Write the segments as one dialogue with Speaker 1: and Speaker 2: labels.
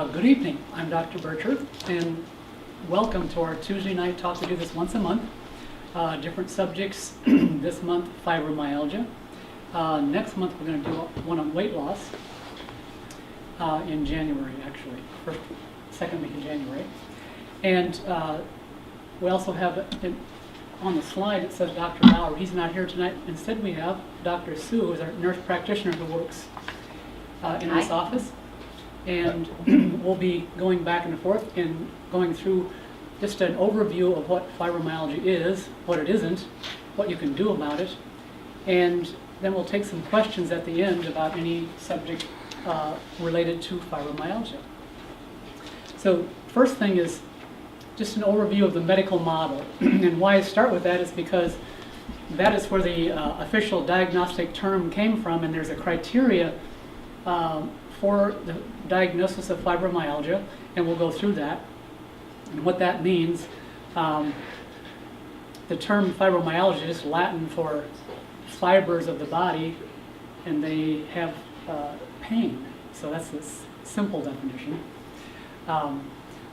Speaker 1: Good evening. I'm Dr. Bircher, and welcome to our Tuesday night talk. We do this once a month. Different subjects. This month, fibromyalgia. Next month, we're going to do one on weight loss in January, actually, second week in January. And we also have on the slide, it says Dr. Bauer. He's not here tonight. Instead, we have Dr. Sue, who is our nurse practitioner who works in this office. And we'll be going back and forth and going through just an overview of what fibromyalgia is, what it isn't, what you can do about it, and then we'll take some questions at the end about any subject related to fibromyalgia. So first thing is just an overview of the medical model. And why I start with that is because that is where the official diagnostic term came from, and there's a criteria for the diagnosis of fibromyalgia, and we'll go through that and what that means. The term fibromyalgia is Latin for fibers of the body, and they have pain. So that's the simple definition.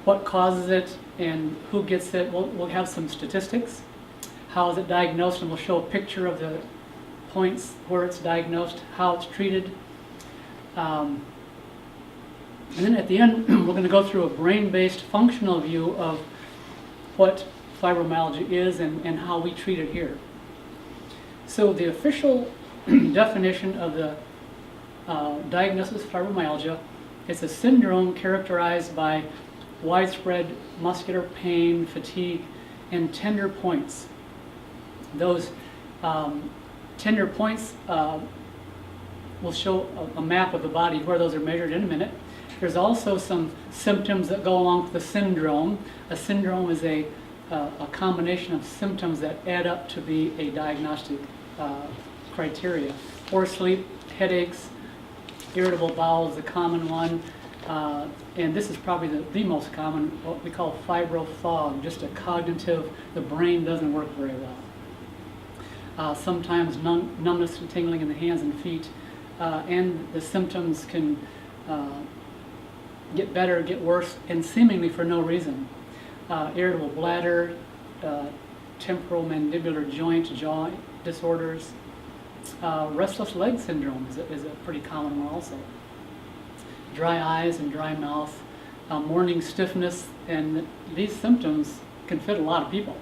Speaker 1: What causes it and who gets it, we'll have some statistics. How is it diagnosed, and we'll show a picture of the points where it's diagnosed, how it's treated. And then at the end, we're going to go through a brain-based functional view of what fibromyalgia is and how we treat it here. So the official definition of the diagnosis of fibromyalgia is a syndrome characterized by widespread muscular pain, fatigue, and tender points. Those tender points we'll show a map of the body where those are measured in a minute. There's also some symptoms that go along with the syndrome. A syndrome is a combination of symptoms that add up to be a diagnostic criteria. Poor sleep, headaches, irritable bowel is a common one, and this is probably the most common, what we call fibro fog, just a cognitive, the brain doesn't work very well. Sometimes numbness and tingling in the hands and feet, and the symptoms can get better, get worse, and seemingly for no reason. Irritable bladder, temporal mandibular joint, jaw disorders. Restless leg syndrome is a pretty common one also. Dry eyes and dry mouth, morning stiffness, and these symptoms can fit a lot of people.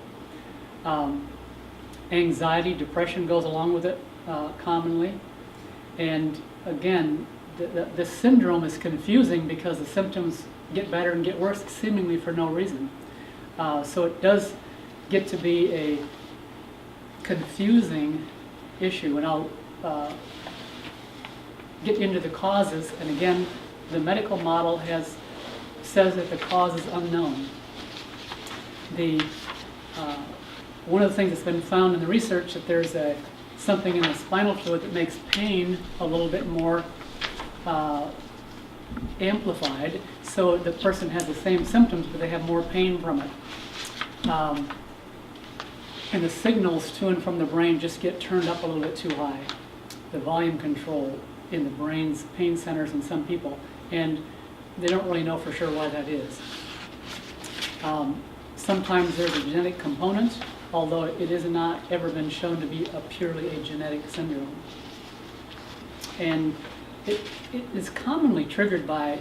Speaker 1: Anxiety, depression goes along with it commonly. And again, the syndrome is confusing because the symptoms get better and get worse seemingly for no reason. So it does get to be a confusing issue, and I'll get into the causes. And again, the medical model says that the cause is unknown. One of the things that's been found in the research that there's something in the spinal fluid that makes pain a little bit more amplified, so the person has the same symptoms, but they have more pain from it. And the signals to and from the brain just get turned up a little bit too high. The volume control in the brain's pain centers in some people, and they don't really know for sure why that is. Sometimes there's a genetic component, although it has not ever been shown to be purely a genetic syndrome. And it is commonly triggered by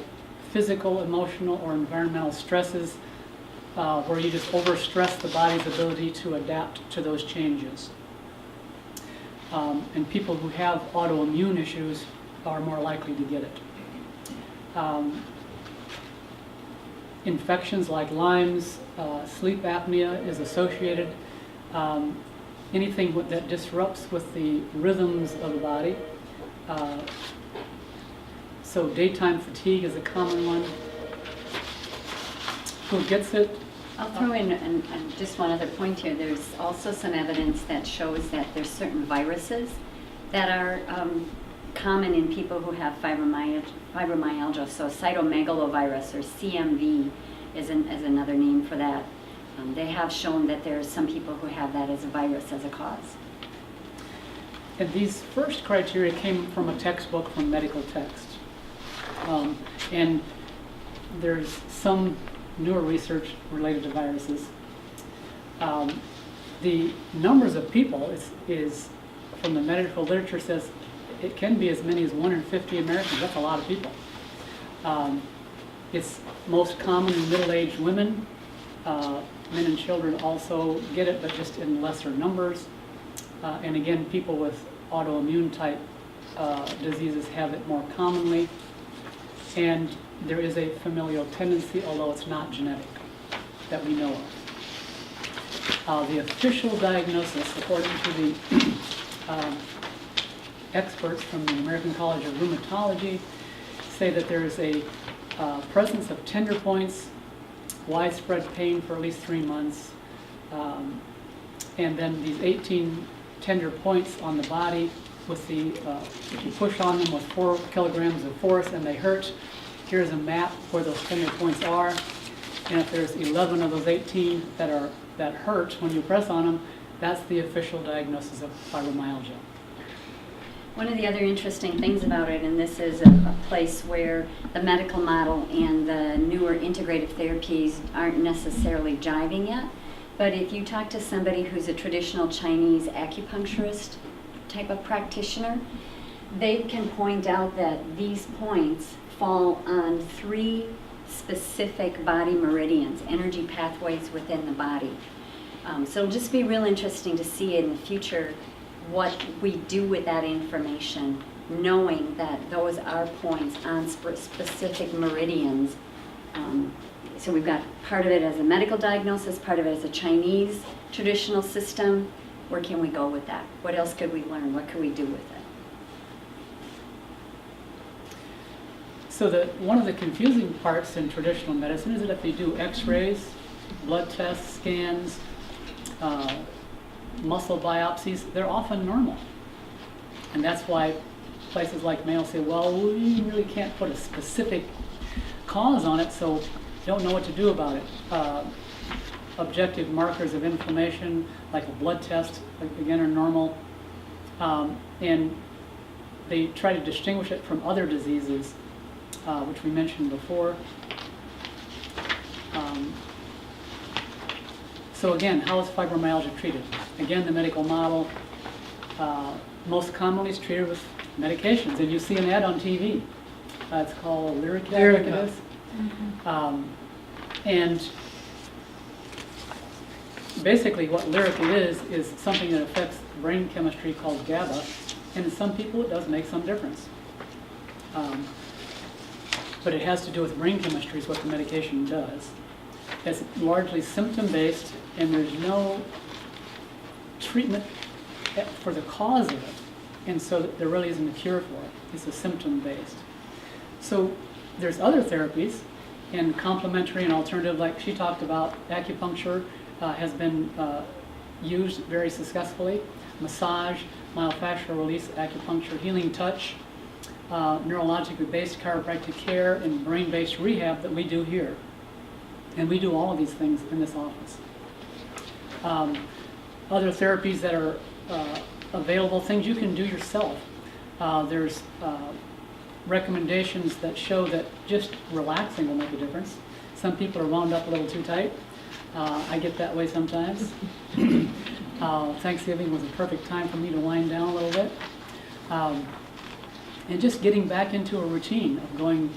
Speaker 1: physical, emotional, or environmental stresses where you just overstress the body's ability to adapt to those changes. And people who have autoimmune issues are more likely to get it. Infections like Lyme's, sleep apnea is associated. Anything that disrupts with the rhythms of the body. So daytime fatigue is a common one. Who gets it?
Speaker 2: I'll throw in just one other point here. There's also some evidence that shows that there's certain viruses that are common in people who have fibromyalgia. So cytomegalovirus, or CMV, is another name for that. They have shown that there's some people who have that as a virus as a cause.
Speaker 1: And these first criteria came from a textbook from medical text. And there's some newer research related to viruses. The numbers of people is from the medical literature says it can be as many as 1 in 50 Americans. That's a lot of people. It's most common in middle-aged women. Men and children also get it, but just in lesser numbers. And again, people with autoimmune type diseases have it more commonly. And there is a familial tendency, although it's not genetic, that we know of. The official diagnosis, according to the experts from the American College of Rheumatology, say that there is a presence of tender points, widespread pain for at least 3 months, and then these 18 tender points on the body with the, if you push on them with 4 kilograms of force and they hurt, here's a map where those tender points are, and if there's 11 of those 18 that hurt when you press on them, that's the official diagnosis of fibromyalgia.
Speaker 2: One of the other interesting things about it, and this is a place where the medical model and the newer integrative therapies aren't necessarily jiving yet, but if you talk to somebody who's a traditional Chinese acupuncturist type of practitioner, they can point out that these points fall on 3 specific body meridians, energy pathways within the body. So it'll just be real interesting to see in the future what we do with that information, knowing that those are points on specific meridians. So we've got part of it as a medical diagnosis, part of it as a Chinese traditional system. Where can we go with that? What else could we learn? What could we do with it?
Speaker 1: So one of the confusing parts in traditional medicine is that if you do x-rays, blood tests, scans, muscle biopsies, they're often normal. And that's why places like Mayo say, well, we really can't put a specific cause on it, so don't know what to do about it. Objective markers of inflammation, like a blood test, again, are normal. And they try to distinguish it from other diseases, which we mentioned before. So again, how is fibromyalgia treated? Again, the medical model most commonly is treated with medications, and you see an ad on TV. It's called Lyrica. I think it is. Mm-hmm. And basically what Lyrica is something that affects brain chemistry called GABA, and in some people it does make some difference. But it has to do with brain chemistry is what the medication does. It's largely symptom-based, and there's no treatment for the cause of it, and so there really isn't a cure for it. It's a symptom-based. So there's other therapies, and complementary and alternative, like she talked about, acupuncture has been used very successfully. Massage, myofascial release, acupuncture, healing touch, neurologically based chiropractic care, and brain-based rehab that we do here. And we do all of these things in this office. Other therapies that are available, things you can do yourself. There's recommendations that show that just relaxing will make a difference. Some people are wound up a little too tight. I get that way sometimes. Thanksgiving was a perfect time for me to wind down a little bit. And just getting back into a routine of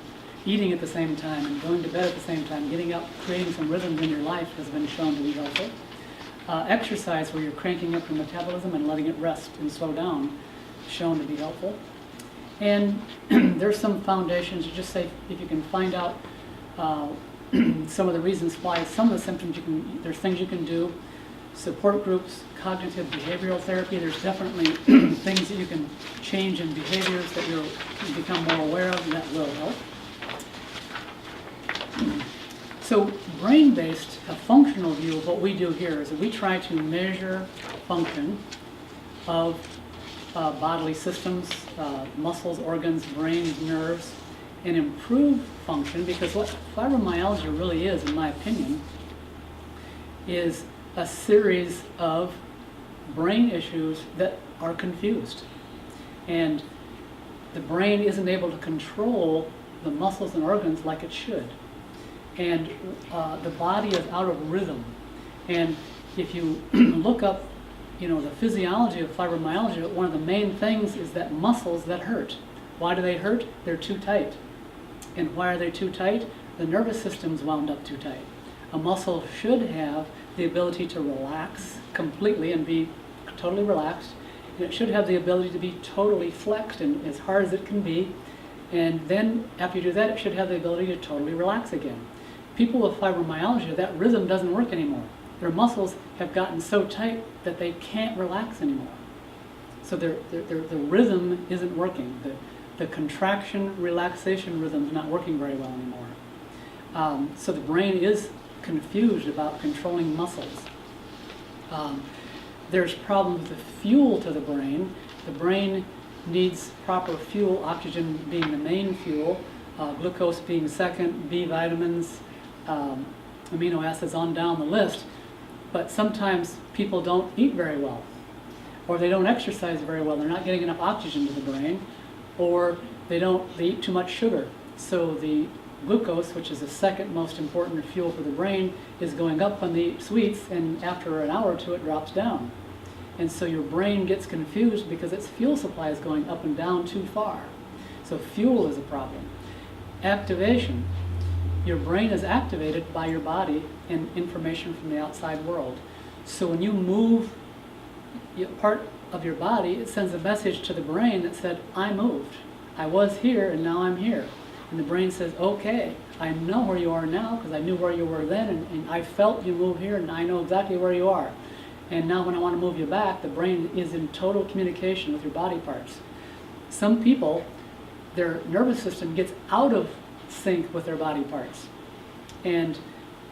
Speaker 1: eating at the same time and going to bed at the same time, getting up, creating some rhythms in your life has been shown to be helpful. Exercise where you're cranking up your metabolism and letting it rest and slow down, shown to be helpful. And there's some foundations, just say if you can find out some of the reasons why some of the symptoms there's things you can do. Support groups, cognitive behavioral therapy, there's definitely things that you can change in behaviors that you become more aware of, and that will help. So brain-based, a functional view of what we do here is that we try to measure function of bodily systems, muscles, organs, brains, nerves, and improve function, because what fibromyalgia really is, in my opinion, is a series of brain issues that are confused. And the brain isn't able to control the muscles and organs like it should. and the body is out of rhythm. And if you look up, the physiology of fibromyalgia, one of the main things is that muscles that hurt. Why do they hurt? They're too tight. And why are they too tight? The nervous system's wound up too tight. A muscle should have the ability to relax completely and be totally relaxed. And it should have the ability to be totally flexed and as hard as it can be. And then after you do that, it should have the ability to totally relax again. People with fibromyalgia, that rhythm doesn't work anymore. Their muscles have gotten so tight that they can't relax anymore. So the rhythm isn't working. The contraction relaxation rhythm is not working very well anymore. So the brain is confused about controlling muscles. There's problems with the fuel to the brain. The brain needs proper fuel, oxygen being the main fuel, glucose being second, B vitamins, amino acids on down the list. But sometimes people don't eat very well, or they don't exercise very well. They're not getting enough oxygen to the brain, or they eat too much sugar. So the glucose, which is the second most important fuel for the brain, is going up when they eat sweets, and after an hour or two it drops down. And so your brain gets confused because its fuel supply is going up and down too far. So fuel is a problem. Activation. Your brain is activated by your body and information from the outside world. So when you move part of your body, it sends a message to the brain that said, I moved. I was here and now I'm here. And the brain says, okay, I know where you are now because I knew where you were then, and I felt you move here and I know exactly where you are. And now when I want to move you back, the brain is in total communication with your body parts. Some people, their nervous system gets out of sync with their body parts. And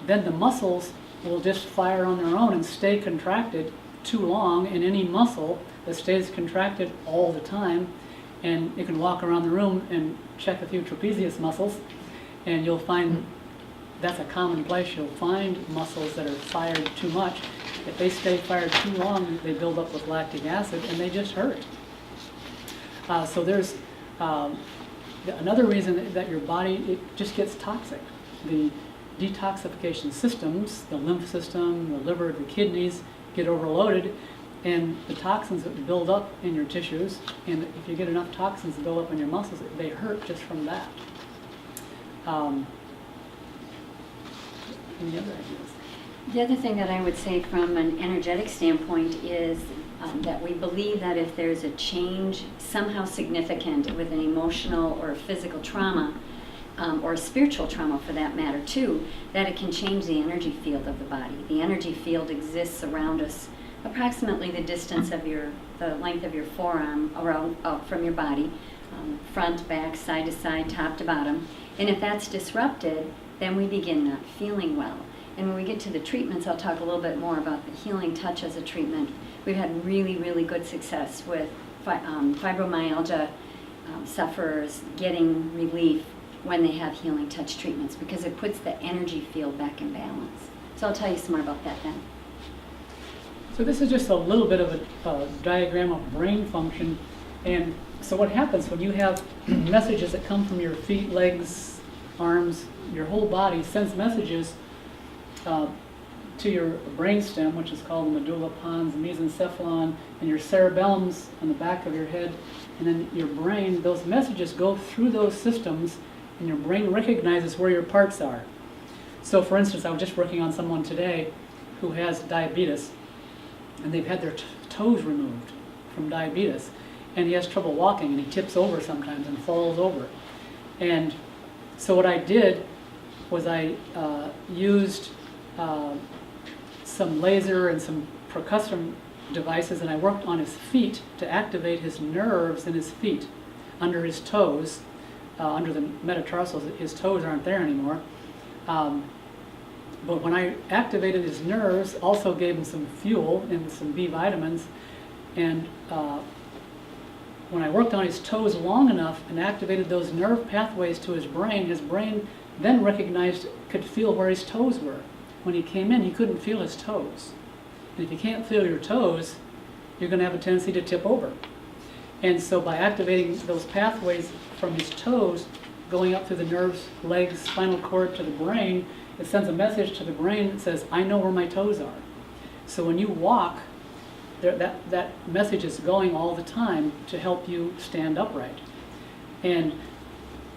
Speaker 1: then the muscles will just fire on their own and stay contracted too long, and any muscle that stays contracted all the time, and you can walk around the room and check a few trapezius muscles, and you'll find that's a common place. You'll find muscles that are fired too much. If they stay fired too long, they build up with lactic acid and they just hurt. So there's another reason that your body, it just gets toxic. The detoxification systems, the lymph system, the liver, the kidneys, get overloaded, and the toxins that build up in your tissues, and if you get enough toxins to build up in your muscles, they hurt just from that. Any other ideas?
Speaker 2: The other thing that I would say from an energetic standpoint is that we believe that if there's a change somehow significant with an emotional or physical trauma, or a spiritual trauma for that matter too, that it can change the energy field of the body. The energy field exists around us approximately the distance of the length of your forearm around from your body, front, back, side to side, top to bottom. And if that's disrupted, then we begin not feeling well. And when we get to the treatments, I'll talk a little bit more about the healing touch as a treatment. We've had really, really good success with fibromyalgia sufferers getting relief when they have healing touch treatments, because it puts the energy field back in balance. So I'll tell you some more about that then.
Speaker 1: So this is just a little bit of a diagram of brain function. And so what happens when you have messages that come from your feet, legs, arms, your whole body sends messages to your brainstem, which is called the medulla pons, mesencephalon, and your cerebellum's on the back of your head, and then your brain, those messages go through those systems, and your brain recognizes where your parts are. So for instance, I was just working on someone today who has diabetes, and they've had their toes removed from diabetes, and he has trouble walking, and he tips over sometimes and falls over. And so what I did was I used some laser and some percussion devices, and I worked on his feet to activate his nerves in his feet, under his toes, under the metatarsals. His toes aren't there anymore. But when I activated his nerves, also gave him some fuel and some B vitamins, and when I worked on his toes long enough and activated those nerve pathways to his brain then recognized, could feel where his toes were. When he came in, he couldn't feel his toes. And if you can't feel your toes, you're going to have a tendency to tip over. And so by activating those pathways from his toes, going up through the nerves, legs, spinal cord to the brain, it sends a message to the brain that says, I know where my toes are. So when you walk, that message is going all the time to help you stand upright. And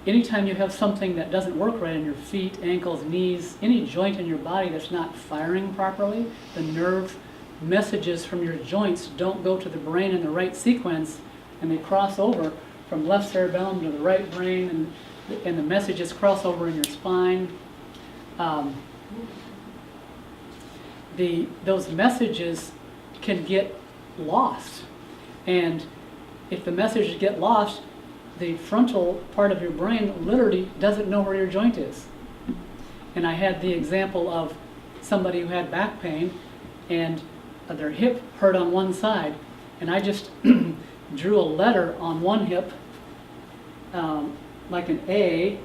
Speaker 1: anytime you have something that doesn't work right in your feet, ankles, knees, any joint in your body that's not firing properly, the nerve messages from your joints don't go to the brain in the right sequence, and they cross over from left cerebellum to the right brain, and the messages cross over in your spine. Those messages can get lost, and if the messages get lost, the frontal part of your brain literally doesn't know where your joint is. And I had the example of somebody who had back pain, and their hip hurt on one side, and I just drew a letter on one hip, like an A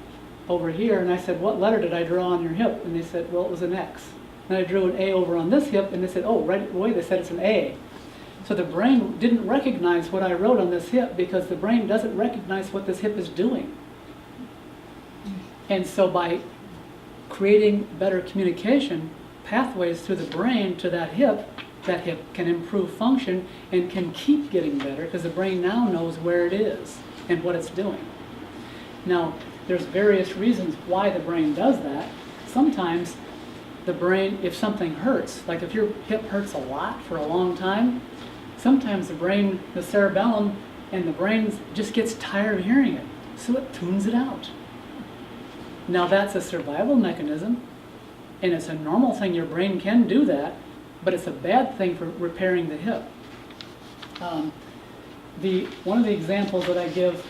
Speaker 1: over here, and I said, what letter did I draw on your hip? And they said, well, it was an X. And I drew an A over on this hip, and they said, oh, right away they said it's an A. So the brain didn't recognize what I wrote on this hip because the brain doesn't recognize what this hip is doing. And so by creating better communication pathways through the brain to that hip can improve function and can keep getting better because the brain now knows where it is and what it's doing. Now, there's various reasons why the brain does that. Sometimes the brain, if something hurts, like if your hip hurts a lot for a long time, sometimes the brain, the cerebellum, and the brain just gets tired of hearing it, so it tunes it out. Now that's a survival mechanism, and it's a normal thing. Your brain can do that, but it's a bad thing for repairing the hip. One of the examples that I give,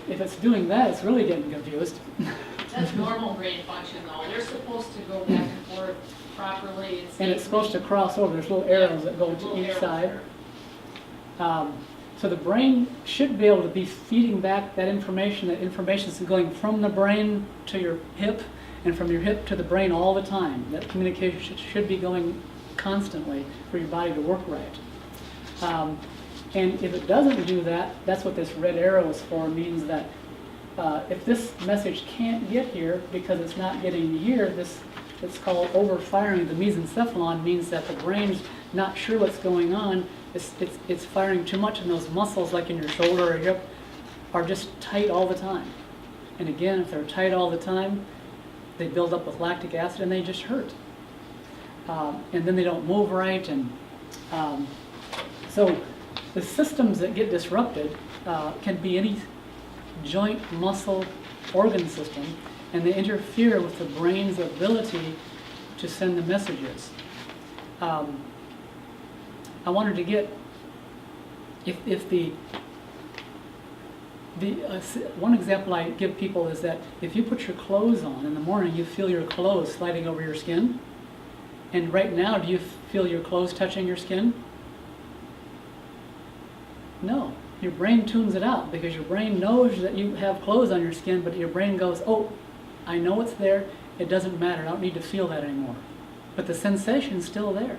Speaker 1: if it's doing that, it's really getting confused.
Speaker 3: That's normal brain function, though. They're supposed to go back and forth properly.
Speaker 1: And it's supposed to cross over. There's little arrows that go to each side. So the brain should be able to be feeding back that information. That information is going from the brain to your hip and from your hip to the brain all the time. That communication should be going constantly for your body to work right. And if it doesn't do that, that's what this red arrow is for, means that if this message can't get here because it's not getting here, it's called overfiring. The mesencephalon means that the brain's not sure what's going on. It's firing too much, and those muscles, like in your shoulder or hip, are just tight all the time. And again, if they're tight all the time, they build up with lactic acid and they just hurt. And then they don't move right. And so the systems that get disrupted can be any joint, muscle, organ system, and they interfere with the brain's ability to send the messages. I wanted to get, if one example I give people is that if you put your clothes on in the morning, you feel your clothes sliding over your skin. And right now, do you feel your clothes touching your skin? No. Your brain tunes it out because your brain knows that you have clothes on your skin, but your brain goes, oh, I know it's there, it doesn't matter, I don't need to feel that anymore. But the sensation's still there.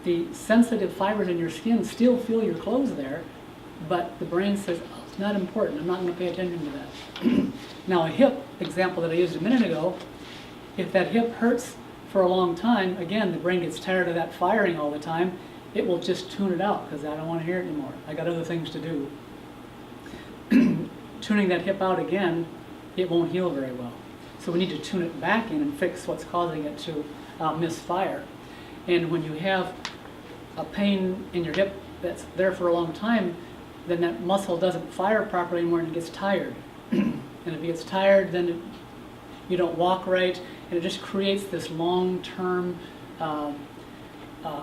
Speaker 1: The sensitive fibers in your skin still feel your clothes there, but the brain says, oh, it's not important, I'm not going to pay attention to that. Now a hip example that I used a minute ago, if that hip hurts for a long time, again, the brain gets tired of that firing all the time, it will just tune it out because I don't want to hear it anymore. I got other things to do. Tuning that hip out again, it won't heal very well. So we need to tune it back in and fix what's causing it to misfire. And when you have a pain in your hip that's there for a long time, then that muscle doesn't fire properly anymore and it gets tired. And if it gets tired, then you don't walk right, and it just creates this long-term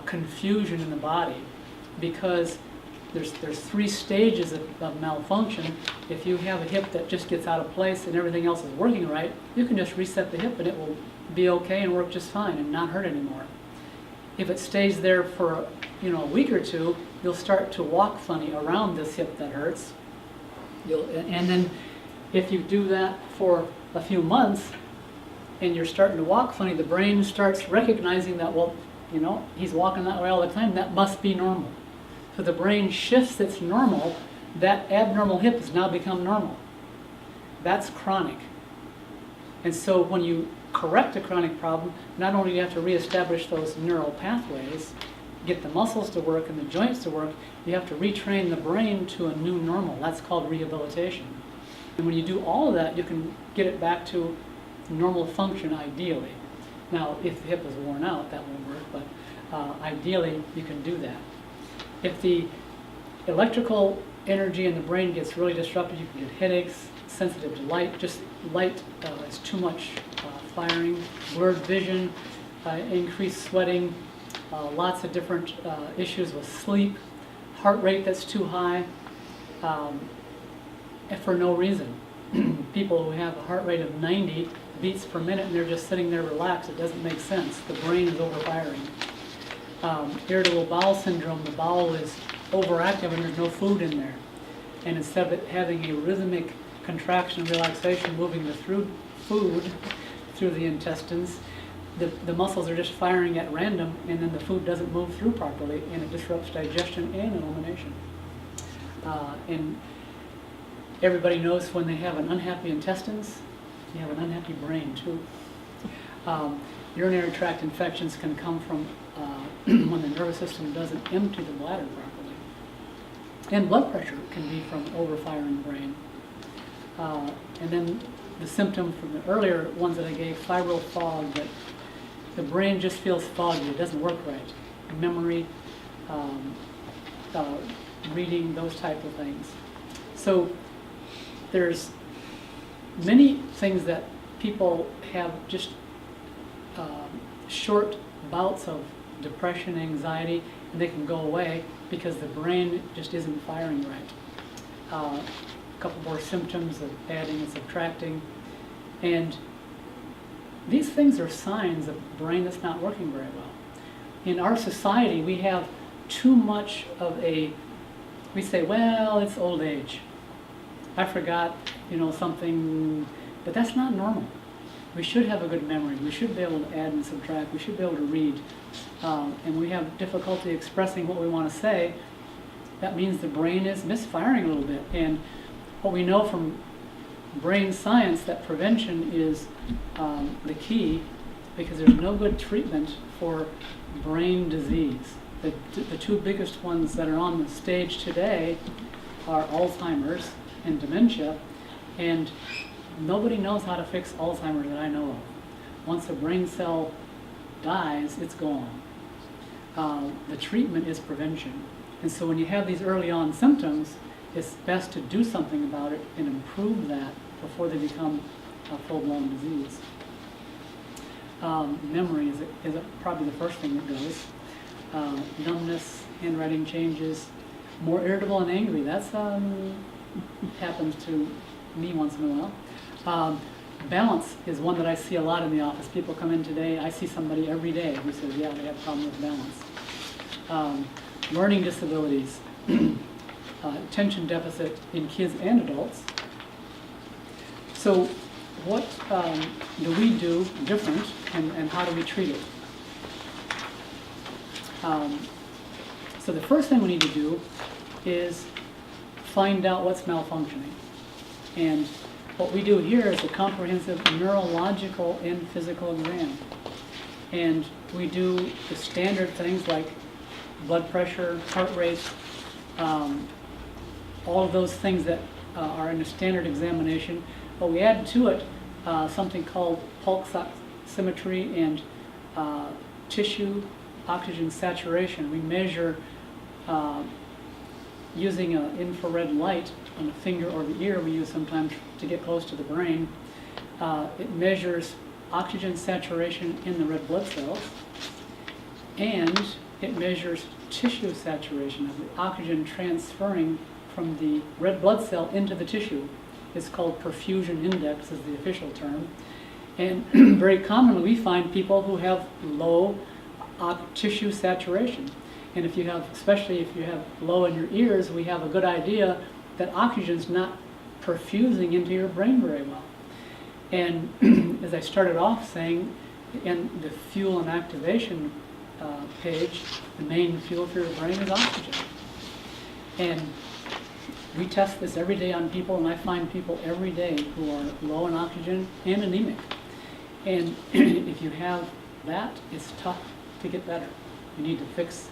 Speaker 1: confusion in the body, because there's three stages of malfunction. If you have a hip that just gets out of place and everything else is working right, you can just reset the hip and it will be okay and work just fine and not hurt anymore. If it stays there for a week or two, you'll start to walk funny around this hip that hurts. And then if you do that for a few months and you're starting to walk funny, the brain starts recognizing that, well, he's walking that way all the time, that must be normal. So the brain shifts its normal, that abnormal hip has now become normal. That's chronic. And so when you correct a chronic problem, not only do you have to reestablish those neural pathways, get the muscles to work and the joints to work, you have to retrain the brain to a new normal. That's called rehabilitation. And when you do all of that, you can get it back to normal function ideally. Now, if the hip is worn out, that won't work, but ideally you can do that. If the electrical energy in the brain gets really disrupted, you can get headaches, sensitive to light, just light is too much firing, blurred vision, increased sweating, lots of different issues with sleep, heart rate that's too high, and for no reason. People who have a heart rate of 90 beats per minute and they're just sitting there relaxed, it doesn't make sense. The brain is overfiring. Irritable bowel syndrome, the bowel is overactive and there's no food in there. And instead of it having a rhythmic contraction and relaxation moving the food through the intestines, the muscles are just firing at random, and then the food doesn't move through properly, and it disrupts digestion and elimination. And everybody knows when they have an unhappy intestines, you have an unhappy brain too. Urinary tract infections can come from when the nervous system doesn't empty the bladder properly. And blood pressure can be from overfiring brain. And then the symptom from the earlier ones that I gave, fibro fog, that the brain just feels foggy, it doesn't work right. Memory, reading, those type of things. So there's many things that people have just short bouts of depression, anxiety, and they can go away because the brain just isn't firing right. A couple more symptoms of adding and subtracting. And these things are signs of a brain that's not working very well. In our society, we have too much of we say, well, it's old age. I forgot, something, but that's not normal. We should have a good memory. We should be able to add and subtract. We should be able to read. And we have difficulty expressing what we want to say. That means the brain is misfiring a little bit. And what we know from brain science, that prevention is the key, because there's no good treatment for brain disease. The two biggest ones that are on the stage today are Alzheimer's and dementia, and nobody knows how to fix Alzheimer's that I know of. Once a brain cell dies, it's gone. The treatment is prevention. And so when you have these early on symptoms, it's best to do something about it and improve that before they become a full-blown disease. Memory is probably the first thing that goes. Numbness, handwriting changes, more irritable and angry. That's happens to me once in a while. Balance is one that I see a lot in the office. People come in today, I see somebody every day who says, yeah, they have a problem with balance. Learning disabilities, attention deficit in kids and adults. So what do we do different, and how do we treat it? So the first thing we need to do is find out what's malfunctioning. And what we do here is a comprehensive neurological and physical exam. And we do the standard things like blood pressure, heart rate, all of those things that are in a standard examination. But we add to it something called pulse oximetry and tissue oxygen saturation. We measure using an infrared light on the finger or the ear we use sometimes to get close to the brain. It measures oxygen saturation in the red blood cells, and it measures tissue saturation of the oxygen transferring from the red blood cell into the tissue. It's called perfusion index is the official term. And very commonly we find people who have low tissue saturation. And if you have, especially if you have low in your ears, we have a good idea that oxygen's not perfusing into your brain very well. And as I started off saying, in the fuel and activation page, the main fuel for your brain is oxygen. And we test this every day on people, and I find people every day who are low in oxygen and anemic. And if you have that, it's tough to get better. You need to fix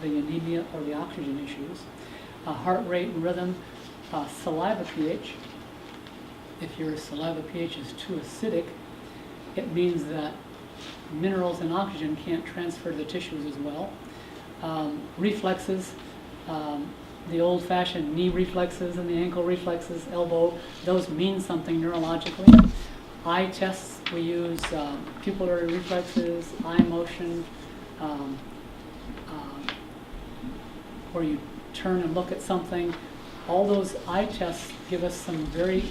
Speaker 1: the anemia or the oxygen issues. Heart rate and rhythm, saliva pH. If your saliva pH is too acidic, it means that minerals and oxygen can't transfer to the tissues as well. Reflexes, the old-fashioned knee reflexes and the ankle reflexes, elbow, those mean something neurologically. Eye tests, we use pupillary reflexes, eye motion, where you turn and look at something. All those eye tests give us some very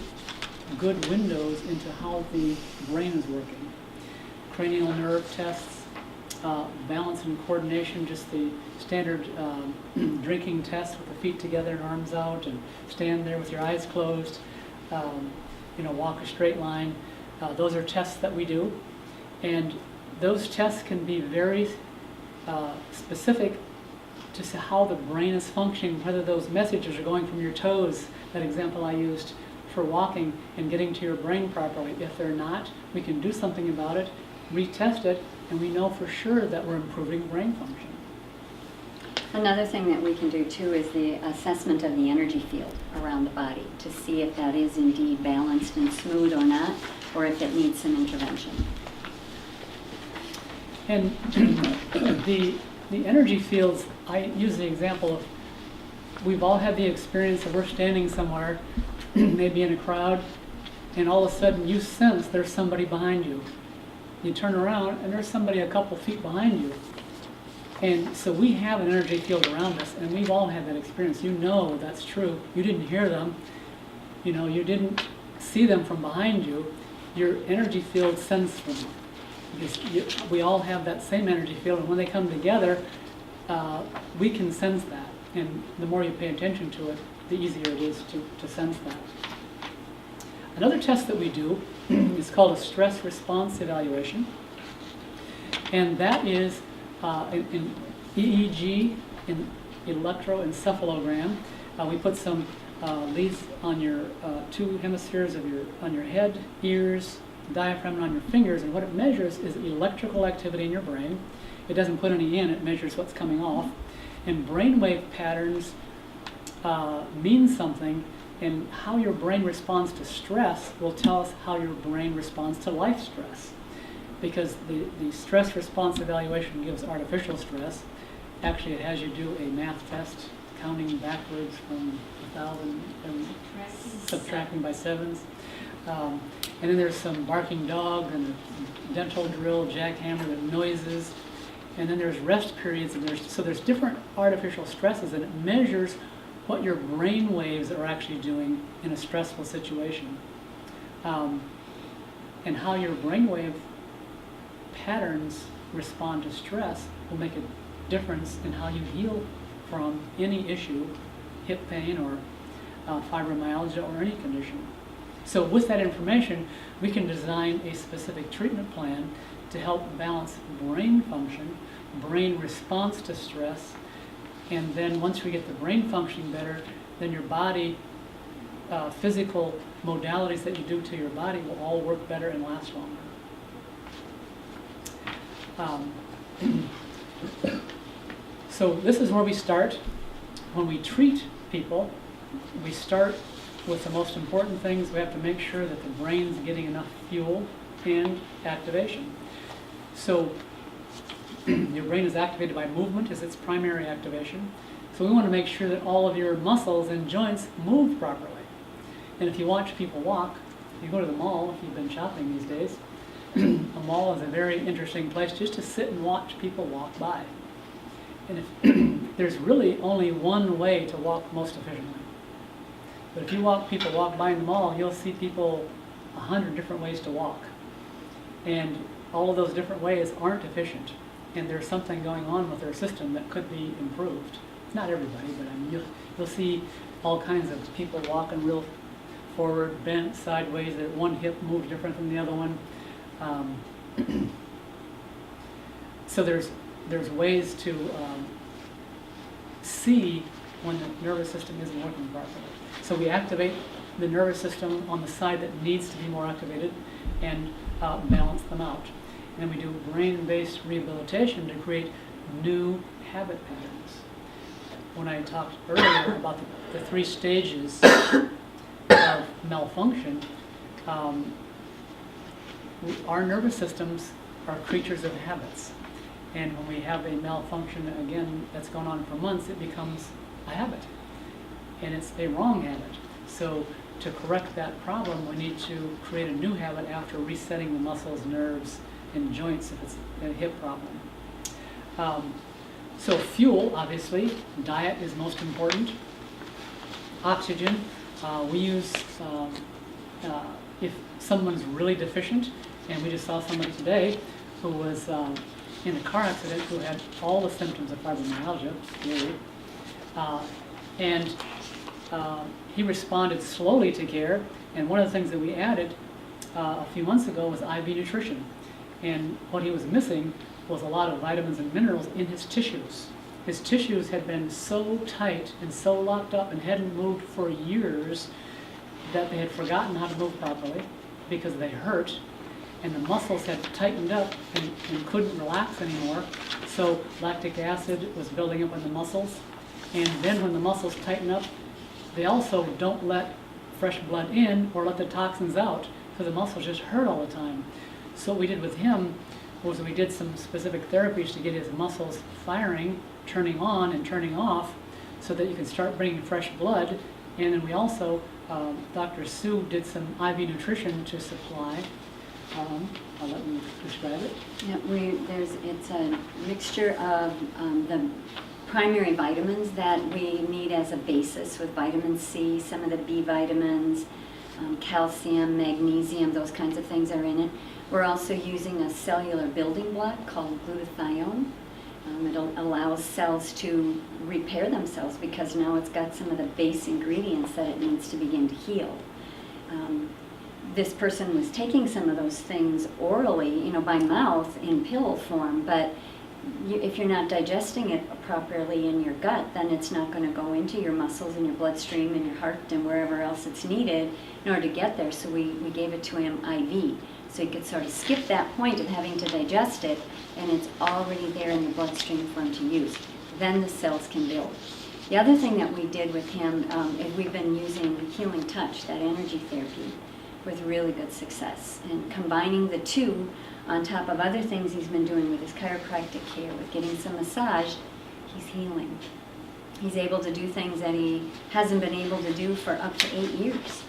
Speaker 1: good windows into how the brain is working. Cranial nerve tests, balance and coordination, just the standard drinking test with the feet together and arms out, and stand there with your eyes closed, walk a straight line. Those are tests that we do, and those tests can be very specific to see how the brain is functioning, whether those messages are going from your toes, that example I used for walking, and getting to your brain properly. If they're not, we can do something about it, retest it, and we know for sure that we're improving brain function.
Speaker 2: Another thing that we can do too is the assessment of the energy field around the body to see if that is indeed balanced and smooth or not, or if it needs some intervention.
Speaker 1: And the energy fields, I use the example of, we've all had the experience of we're standing somewhere, maybe in a crowd, and all of a sudden you sense there's somebody behind you. You turn around and there's somebody a couple feet behind you. And so we have an energy field around us, and we've all had that experience. You know that's true. You didn't hear them. You didn't see them from behind you. Your energy field sends from them. We all have that same energy field, and when they come together, we can sense that. And the more you pay attention to it, the easier it is to sense that. Another test that we do is called a stress response evaluation. And that is in EEG, in electroencephalogram. We put some leads on your two hemispheres of on your head, ears, diaphragm, and on your fingers, and what it measures is electrical activity in your brain. It doesn't put any in, it measures what's coming off. And brainwave patterns mean something, and how your brain responds to stress will tell us how your brain responds to life stress. Because the stress response evaluation gives artificial stress. Actually, it has you do a math test, counting backwards from 1,000 and subtracting by sevens. And then there's some barking dog and a dental drill, jackhammer, the noises. And then there's rest periods, and there's different artificial stresses, and it measures what your brain waves are actually doing in a stressful situation. And how your brainwave patterns respond to stress will make a difference in how you heal from any issue, hip pain or fibromyalgia or any condition. So with that information, we can design a specific treatment plan to help balance brain function, brain response to stress, and then once we get the brain functioning better, then your body, physical modalities that you do to your body will all work better and last longer. So this is where we start. When we treat people, we start with the most important things. We have to make sure that the brain's getting enough fuel and activation. So your brain is activated by movement as its primary activation. So we want to make sure that all of your muscles and joints move properly. And if you watch people walk, you go to the mall, if you've been shopping these days, a mall is a very interesting place just to sit and watch people walk by. And if there's really only one way to walk most efficiently. But if you people walk by in the mall, you'll see people 100 different ways to walk. And all of those different ways aren't efficient. And there's something going on with their system that could be improved. Not everybody, but I mean, you'll see all kinds of people walking real forward, bent, sideways, that one hip moves different from the other one. So there's ways to see when the nervous system isn't working properly. So we activate the nervous system on the side that needs to be more activated and balance them out. And then we do brain-based rehabilitation to create new habit patterns. When I talked earlier about the 3 stages of malfunction, our nervous systems are creatures of habits. And when we have a malfunction, again, that's gone on for months, it becomes a habit. And it's a wrong habit. So to correct that problem, we need to create a new habit after resetting the muscles, nerves, and joints if it's a hip problem. So fuel, obviously, diet is most important. Oxygen, we use if someone's really deficient, and we just saw somebody today who was in a car accident who had all the symptoms of fibromyalgia, really. And he responded slowly to care, and one of the things that we added a few months ago was IV nutrition. And what he was missing was a lot of vitamins and minerals in his tissues. His tissues had been so tight and so locked up and hadn't moved for years that they had forgotten how to move properly because they hurt, and the muscles had tightened up and couldn't relax anymore. So lactic acid was building up in the muscles, and then when the muscles tighten up, they also don't let fresh blood in or let the toxins out, so the muscles just hurt all the time. So what we did with him was we did some specific therapies to get his muscles firing, turning on and turning off, so that you can start bringing fresh blood. And then we also, Dr. Sue did some IV nutrition to supply. I'll let you describe it.
Speaker 2: Yeah, it's a mixture of the primary vitamins that we need as a basis, with vitamin C, some of the B vitamins, calcium, magnesium, those kinds of things are in it. We're also using a cellular building block called glutathione. It allows cells to repair themselves because now it's got some of the base ingredients that it needs to begin to heal. This person was taking some of those things orally, by mouth in pill form, but if you're not digesting it properly in your gut, then it's not going to go into your muscles and your bloodstream and your heart and wherever else it's needed in order to get there. So we gave it to him IV. So he could sort of skip that point of having to digest it, and it's already there in the bloodstream for him to use. Then the cells can build. The other thing that we did with him is we've been using Healing Touch, that energy therapy, with really good success. And combining the two on top of other things he's been doing with his chiropractic care, with getting some massage, he's healing. He's able to do things that he hasn't been able to do for up to 8 years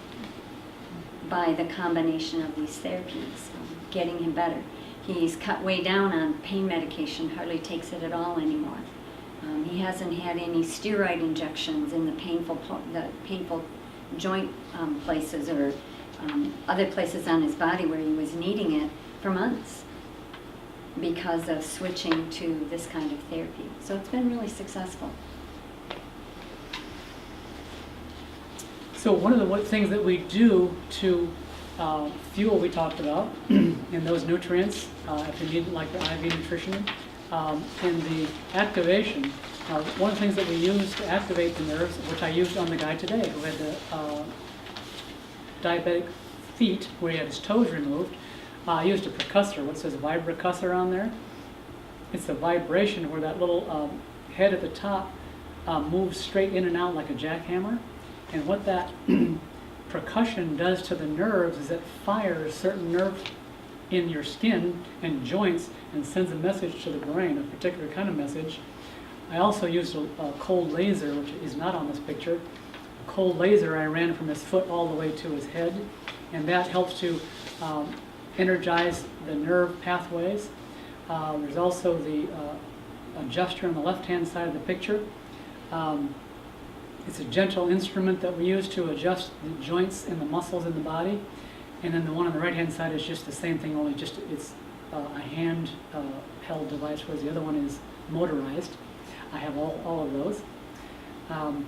Speaker 2: by the combination of these therapies, getting him better. He's cut way down on pain medication, hardly takes it at all anymore. He hasn't had any steroid injections in the painful joint places or other places on his body where he was needing it for months because of switching to this kind of therapy. So it's been really successful.
Speaker 1: So one of the things that we do to fuel, we talked about, and those nutrients, if you need like the IV nutrition, and the activation. One of the things that we use to activate the nerves, which I used on the guy today who had the diabetic feet where he had his toes removed, I used a percussor, what says vibracussor on there. It's a vibration where that little head at the top moves straight in and out like a jackhammer. And what that percussion does to the nerves is it fires certain nerves in your skin and joints and sends a message to the brain, a particular kind of message. I also used a cold laser, which is not on this picture. A cold laser I ran from his foot all the way to his head, and that helps to energize the nerve pathways. There's also the adjuster on the left-hand side of the picture. It's a gentle instrument that we use to adjust the joints and the muscles in the body. And then the one on the right-hand side is just the same thing, only just it's a hand-held device, whereas the other one is motorized. I have all of those. And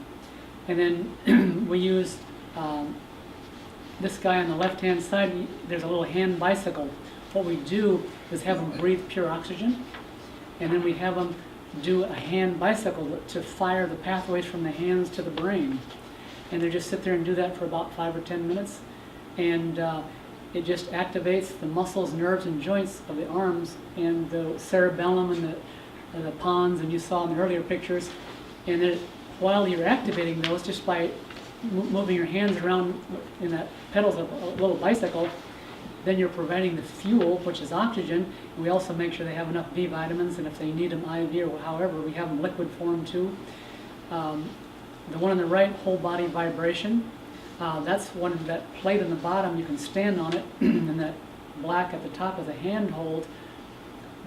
Speaker 1: then we use this guy on the left-hand side. There's a little hand bicycle. What we do is have him breathe pure oxygen, and then we have him do a hand bicycle to fire the pathways from the hands to the brain. And they just sit there and do that for about 5 or 10 minutes. And it just activates the muscles, nerves, and joints of the arms and the cerebellum and the pons, and you saw in the earlier pictures. And then while you're activating those, just by moving your hands around in that pedals of a little bicycle, then you're providing the fuel, which is oxygen. And we also make sure they have enough B vitamins, and if they need them IV or however, we have them liquid form too. The one on the right, whole body vibration. That's one, that plate on the bottom, you can stand on it, and that black at the top is a handhold.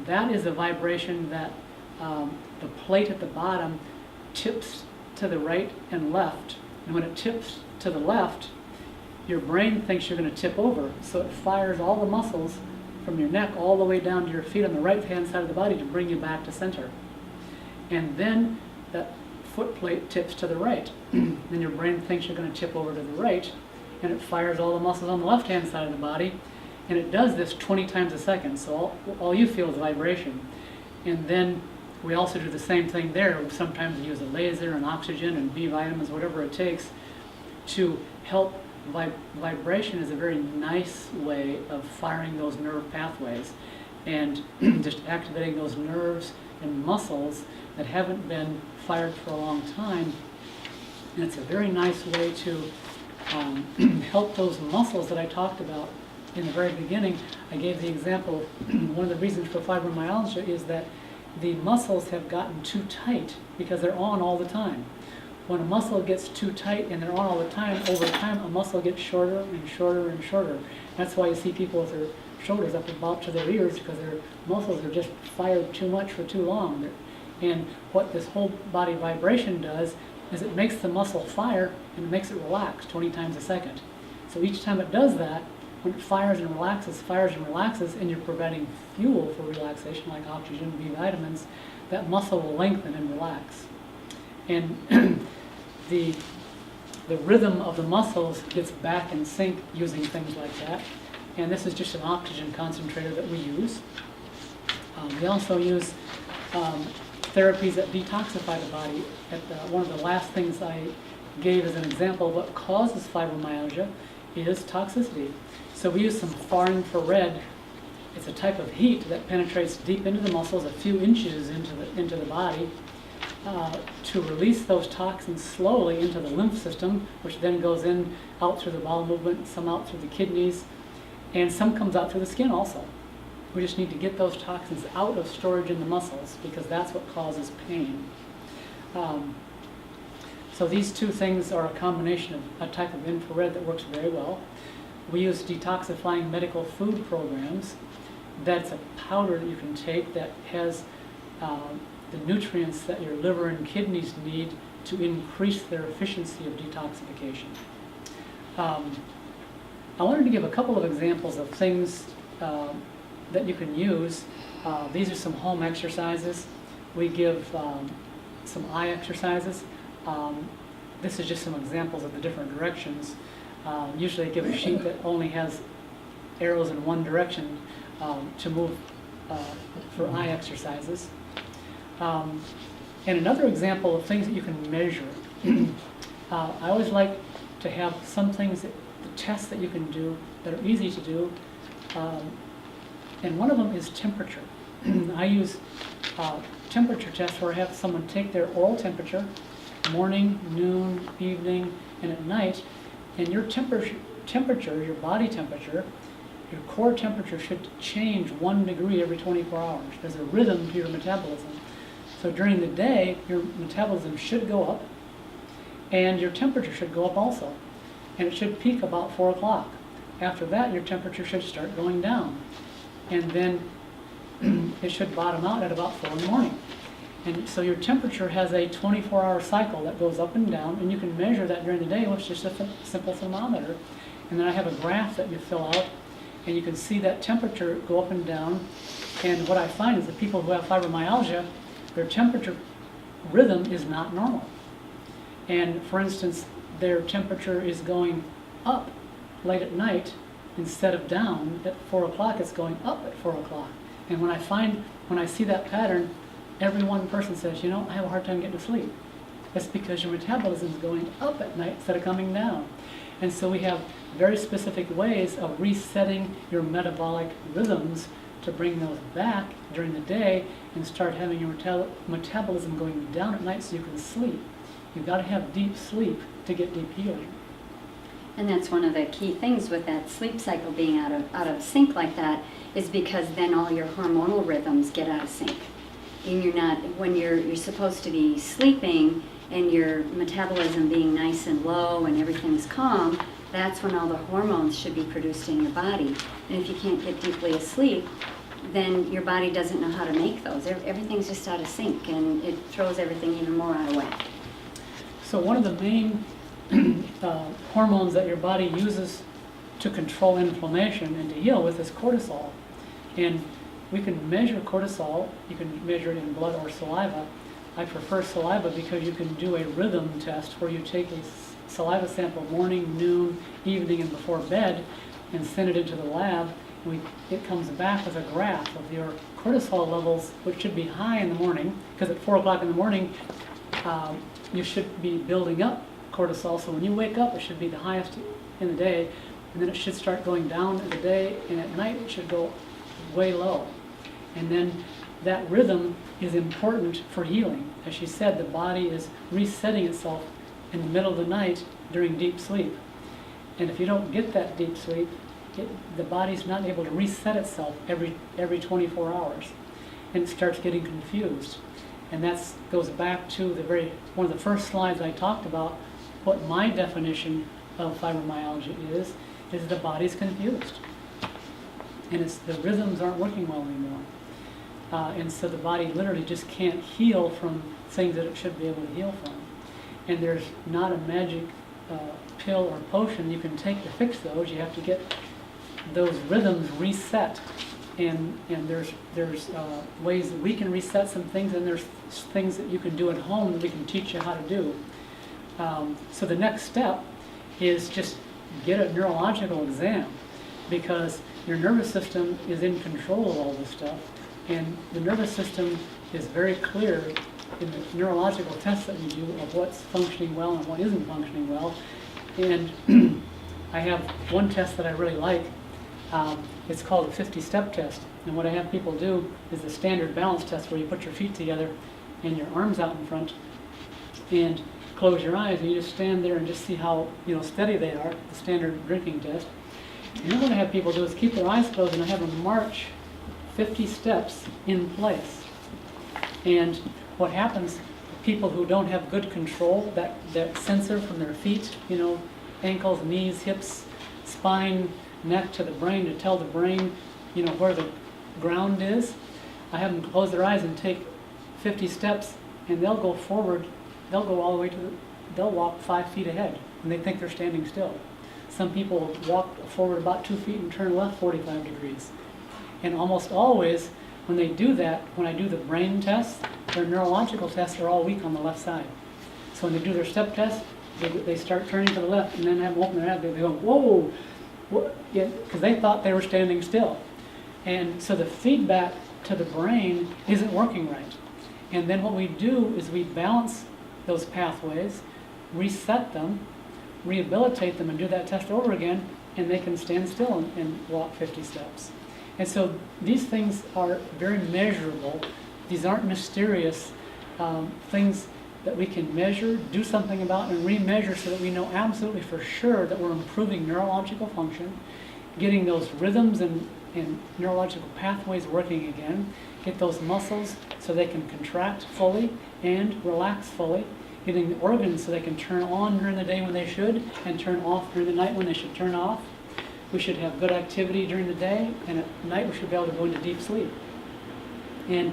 Speaker 1: That is a vibration that the plate at the bottom tips to the right and left. And when it tips to the left, your brain thinks you're going to tip over. So it fires all the muscles from your neck all the way down to your feet on the right-hand side of the body to bring you back to center. And then that foot plate tips to the right. Then your brain thinks you're going to tip over to the right, and it fires all the muscles on the left-hand side of the body. And it does this 20 times a second, so all you feel is vibration. And then we also do the same thing there. We sometimes use a laser and oxygen and B vitamins, whatever it takes, to help. Vibration is a very nice way of firing those nerve pathways and just activating those nerves and muscles that haven't been fired for a long time. And it's a very nice way to help those muscles that I talked about in the very beginning. I gave the example, one of the reasons for fibromyalgia is that the muscles have gotten too tight because they're on all the time. When a muscle gets too tight and they're on all the time, over time a muscle gets shorter and shorter and shorter. That's why you see people with their shoulders up about to their ears, because their muscles are just fired too much for too long. And what this whole body vibration does is it makes the muscle fire and it makes it relax 20 times a second. So each time it does that, when it fires and relaxes, and you're providing fuel for relaxation like oxygen, B vitamins, that muscle will lengthen and relax. And the rhythm of the muscles gets back in sync using things like that. And this is just an oxygen concentrator that we use. We also use therapies that detoxify the body. One of the last things I gave as an example of what causes fibromyalgia is toxicity. So we use some far infrared. It's a type of heat that penetrates deep into the muscles, a few inches into the body, to release those toxins slowly into the lymph system, which then goes out through the bowel movement, some out through the kidneys, and some comes out through the skin also. We just need to get those toxins out of storage in the muscles, because that's what causes pain. So these two things are a combination of a type of infrared that works very well. We use detoxifying medical food programs. That's a powder that you can take that has the nutrients that your liver and kidneys need to increase their efficiency of detoxification. I wanted to give a couple of examples of things that you can use. These are some home exercises. We give some eye exercises. This is just some examples of the different directions. Usually I give a sheet that only has arrows in one direction to move for eye exercises. And another example of things that you can measure. I always like to have some things, the tests that you can do that are easy to do. And one of them is temperature. I use temperature tests where I have someone take their oral temperature, morning, noon, evening, and at night, and your temperature, your body temperature, your core temperature should change 1 degree every 24 hours. There's a rhythm to your metabolism. So during the day, your metabolism should go up, and your temperature should go up also. And it should peak about 4 o'clock. After that, your temperature should start going down. And then it should bottom out at about 4 in the morning. And so your temperature has a 24-hour cycle that goes up and down, and you can measure that during the day with just a simple thermometer. And then I have a graph that you fill out, and you can see that temperature go up and down. And what I find is that people who have fibromyalgia, their temperature rhythm is not normal. And for instance, their temperature is going up late at night instead of down at 4 o'clock. It's going up at 4 o'clock. And when I see that pattern, every one person says, you know, I have a hard time getting to sleep. It's because your metabolism is going up at night instead of coming down. And so we have very specific ways of resetting your metabolic rhythms to bring those back during the day and start having your metabolism going down at night so you can sleep. You've got to have deep sleep to get deep healing.
Speaker 2: And that's one of the key things with that sleep cycle being out of sync like that, is because then all your hormonal rhythms get out of sync. And you're not, when you're supposed to be sleeping and your metabolism being nice and low and everything's calm, that's when all the hormones should be produced in your body. And if you can't get deeply asleep, then your body doesn't know how to make those. Everything's just out of sync, and it throws everything even more out of whack.
Speaker 1: So one of the main hormones that your body uses to control inflammation and to heal with is cortisol. And we can measure cortisol. You can measure it in blood or saliva. I prefer saliva because you can do a rhythm test where you take a saliva sample morning, noon, evening, and before bed and send it into the lab. It comes back with a graph of your cortisol levels, which should be high in the morning, because at 4 o'clock in the morning, you should be building up cortisol. So when you wake up, it should be the highest in the day, and then it should start going down in the day, and at night it should go way low. And then that rhythm is important for healing. As she said, the body is resetting itself in the middle of the night during deep sleep. And if you don't get that deep sleep, the body's not able to reset itself every 24 hours. And it starts getting confused. And that goes back to one of the first slides I talked about. What my definition of fibromyalgia is the body's confused. And the rhythms aren't working well anymore. And so the body literally just can't heal from things that it should be able to heal from. And there's not a magic pill or potion you can take to fix those. You have to get those rhythms reset. And there's ways that we can reset some things, and there's things that you can do at home that we can teach you how to do. So the next step is just get a neurological exam, because your nervous system is in control of all this stuff. And the nervous system is very clear in the neurological tests that we do of what's functioning well and what isn't functioning well. And I have one test that I really like. It's called a 50-step test. And what I have people do is the standard balance test, where you put your feet together and your arms out in front and close your eyes, and you just stand there and just see how steady they are, the standard drinking test. And then what I have people do is keep their eyes closed, and I have them march 50 steps in place. And what happens, people who don't have good control, that sensor from their feet, ankles, knees, hips, spine, neck to the brain, to tell the brain, where the ground is, I have them close their eyes and take 50 steps, and they'll go forward, they'll go all the way they'll walk 5 feet ahead, and they think they're standing still. Some people walk forward about 2 feet and turn left 45 degrees. And almost always, when they do that, when I do the brain tests, their neurological tests are all weak on the left side. So when they do their step test, they start turning to the left, and then have them open their eyes, they go, whoa, because they thought they were standing still. And so the feedback to the brain isn't working right. And then what we do is we balance those pathways, reset them, rehabilitate them, and do that test over again, and they can stand still and walk 50 steps. And so these things are very measurable. These aren't mysterious things that we can measure, do something about, and remeasure, so that we know absolutely for sure that we're improving neurological function, getting those rhythms and neurological pathways working again, get those muscles so they can contract fully and relax fully, getting the organs so they can turn on during the day when they should, and turn off during the night when they should turn off. We should have good activity during the day, and at night we should be able to go into deep sleep. And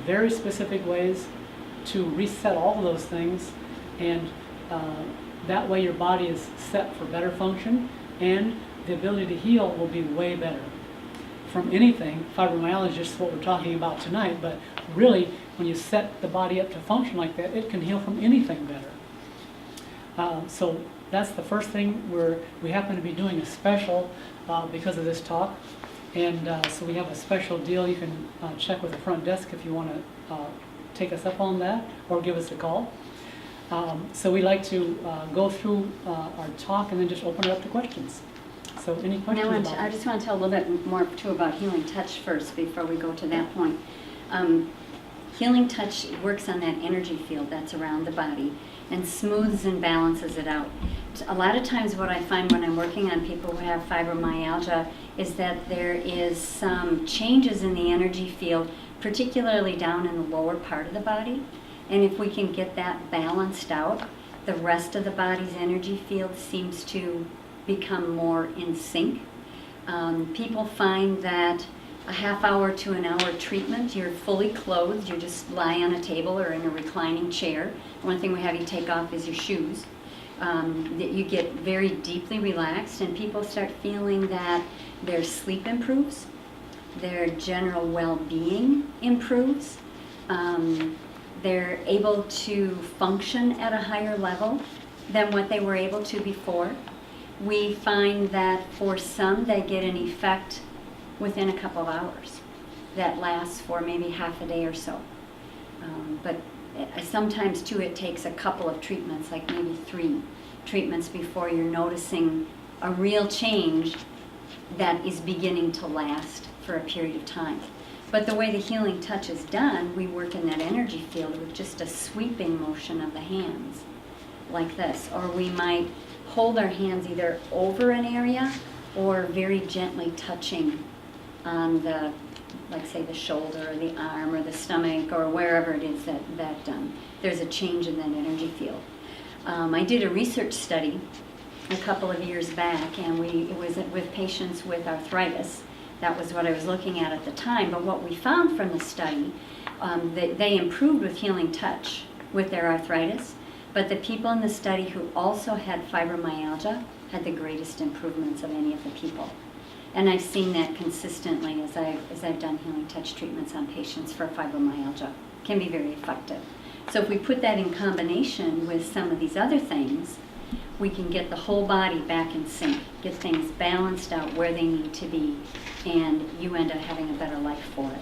Speaker 1: very specific ways to reset all of those things, and that way your body is set for better function, and the ability to heal will be way better from anything. Fibromyalgia is just what we're talking about tonight, but really, when you set the body up to function like that, it can heal from anything better. So that's the first thing. We happen to be doing a special because of this talk, and so we have a special deal. You can check with the front desk if you want to take us up on that or give us a call. So we like to go through our talk and then just open it up to questions. So any questions about
Speaker 2: I
Speaker 1: it?
Speaker 2: just want to tell a little bit more too about Healing Touch first before we go to that point. Healing Touch works on that energy field that's around the body and smooths and balances it out. A lot of times what I find when I'm working on people who have fibromyalgia is that there is some changes in the energy field, particularly down in the lower part of the body. And if we can get that balanced out, the rest of the body's energy field seems to become more in sync. People find that a half hour to an hour treatment, you're fully clothed, you just lie on a table or in a reclining chair. One thing we have you take off is your shoes. That you get very deeply relaxed, and people start feeling that their sleep improves, their general well-being improves, they're able to function at a higher level than what they were able to before. We find that for some, they get an effect within a couple of hours that lasts for maybe half a day or so. But sometimes too it takes a couple of treatments, like maybe 3 treatments before you're noticing a real change that is beginning to last for a period of time. But the way the Healing Touch is done, we work in that energy field with just a sweeping motion of the hands like this, or we might hold our hands either over an area or very gently touching on the, like say the shoulder or the arm or the stomach or wherever it is that there's a change in that energy field. I did a research study a couple of years back, and it was with patients with arthritis. That was what I was looking at the time. But what we found from the study, they improved with Healing Touch with their arthritis, but the people in the study who also had fibromyalgia had the greatest improvements of any of the people. And I've seen that consistently as I've done Healing Touch treatments on patients for fibromyalgia. It can be very effective. So if we put that in combination with some of these other things, we can get the whole body back in sync, get things balanced out where they need to be, and you end up having a better life for it.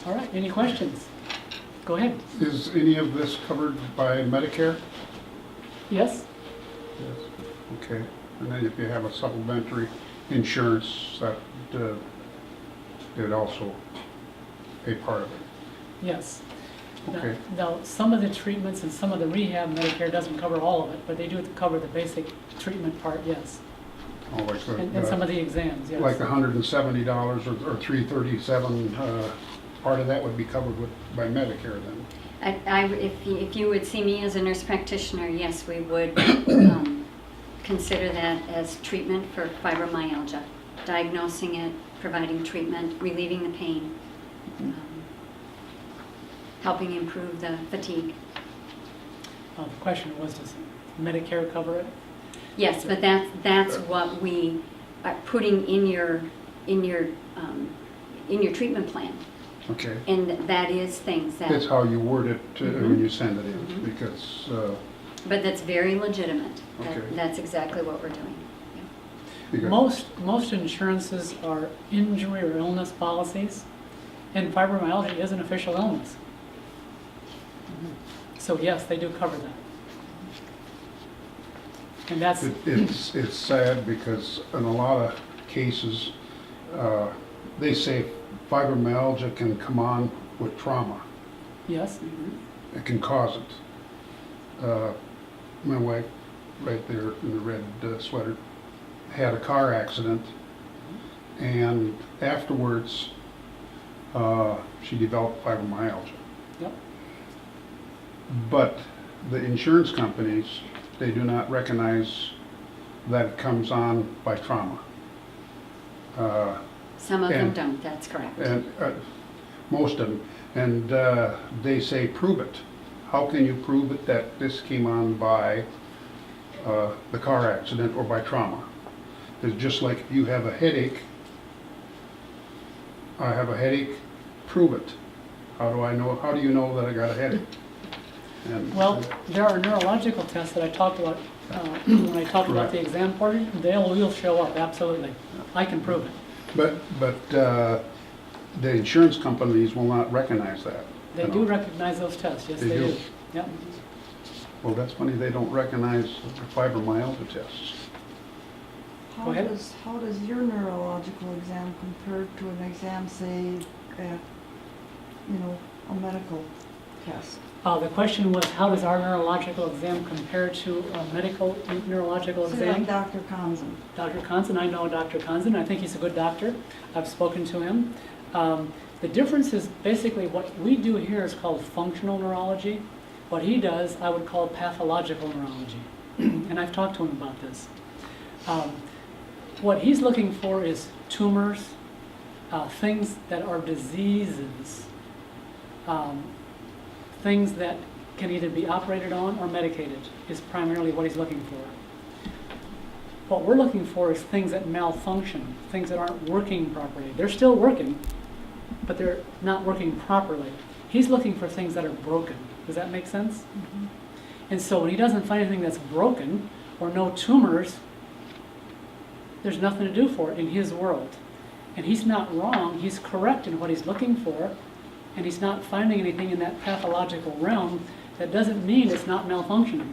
Speaker 1: All right, any questions? Go ahead.
Speaker 4: Is any of this covered by Medicare?
Speaker 1: Yes?
Speaker 4: Yes. Okay. And then if you have a supplementary insurance, that it would also pay part of it.
Speaker 1: Yes.
Speaker 4: Okay.
Speaker 1: Now, some of the treatments and some of the rehab, Medicare doesn't cover all of it, but they do cover the basic treatment part, yes.
Speaker 4: Oh, like the,
Speaker 1: And some of the exams, yes.
Speaker 4: like $170 or $337, part of that would be covered by Medicare then.
Speaker 2: If you would see me as a nurse practitioner, yes, we would consider that as treatment for fibromyalgia, diagnosing it, providing treatment, relieving the pain, helping improve the fatigue.
Speaker 1: The question was, does Medicare cover it?
Speaker 2: Yes, but that's what we are putting in your treatment plan.
Speaker 4: Okay.
Speaker 2: And that is things that...
Speaker 4: That's how you word it when
Speaker 2: Mhm.
Speaker 4: you send it in,
Speaker 2: Mhm.
Speaker 4: because
Speaker 2: But that's very legitimate.
Speaker 4: Okay.
Speaker 2: That's exactly what we're doing.
Speaker 4: you got-
Speaker 1: Most insurances are injury or illness policies, and fibromyalgia is an official illness. So yes, they do cover that. And that's,
Speaker 4: It's sad because in a lot of cases, they say fibromyalgia can come on with trauma.
Speaker 1: yes,
Speaker 4: It can cause it. My wife, right there in the red sweater, had a car accident, and afterwards, she developed fibromyalgia.
Speaker 1: yep,
Speaker 4: But the insurance companies, they do not recognize that it comes on by trauma.
Speaker 2: Some of them
Speaker 4: And-
Speaker 2: don't, that's correct.
Speaker 4: And most of them. And they say, prove it. How can you prove it that this came on by the car accident or by trauma? It's just like if you have a headache, I have a headache, prove it. How do I know? How do you know that I got a headache? And,
Speaker 1: well, there are neurological tests that I talked about, when I talked about
Speaker 4: Right.
Speaker 1: the exam portion, will show up, absolutely. I can prove it.
Speaker 4: But the insurance companies will not recognize that.
Speaker 1: They
Speaker 4: you
Speaker 1: do
Speaker 4: know.
Speaker 1: recognize those tests, yes,
Speaker 4: They
Speaker 1: they
Speaker 4: do.
Speaker 1: do. Yep.
Speaker 4: Well, that's funny, they don't recognize the fibromyalgia tests.
Speaker 1: Go ahead.
Speaker 5: How does your neurological exam compare to an exam, say, at, a medical test?
Speaker 1: The question was, how does our neurological exam compare to a medical neurological
Speaker 5: Say like
Speaker 1: exam?
Speaker 5: Dr. Conzen.
Speaker 1: Dr. Conzen, I know Dr. Conzen, I think he's a good doctor. I've spoken to him. The difference is basically what we do here is called functional neurology. What he does, I would call pathological neurology. And I've talked to him about this. What he's looking for is tumors, things that are diseases, things that can either be operated on or medicated is primarily what he's looking for. What we're looking for is things that malfunction, things that aren't working properly. They're still working, but they're not working properly. He's looking for things that are broken. Does that make sense?
Speaker 5: Mm-hmm.
Speaker 1: And so when he doesn't find anything that's broken or no tumors, there's nothing to do for it in his world. And he's not wrong, he's correct in what he's looking for, and he's not finding anything in that pathological realm. That doesn't mean it's not malfunctioning.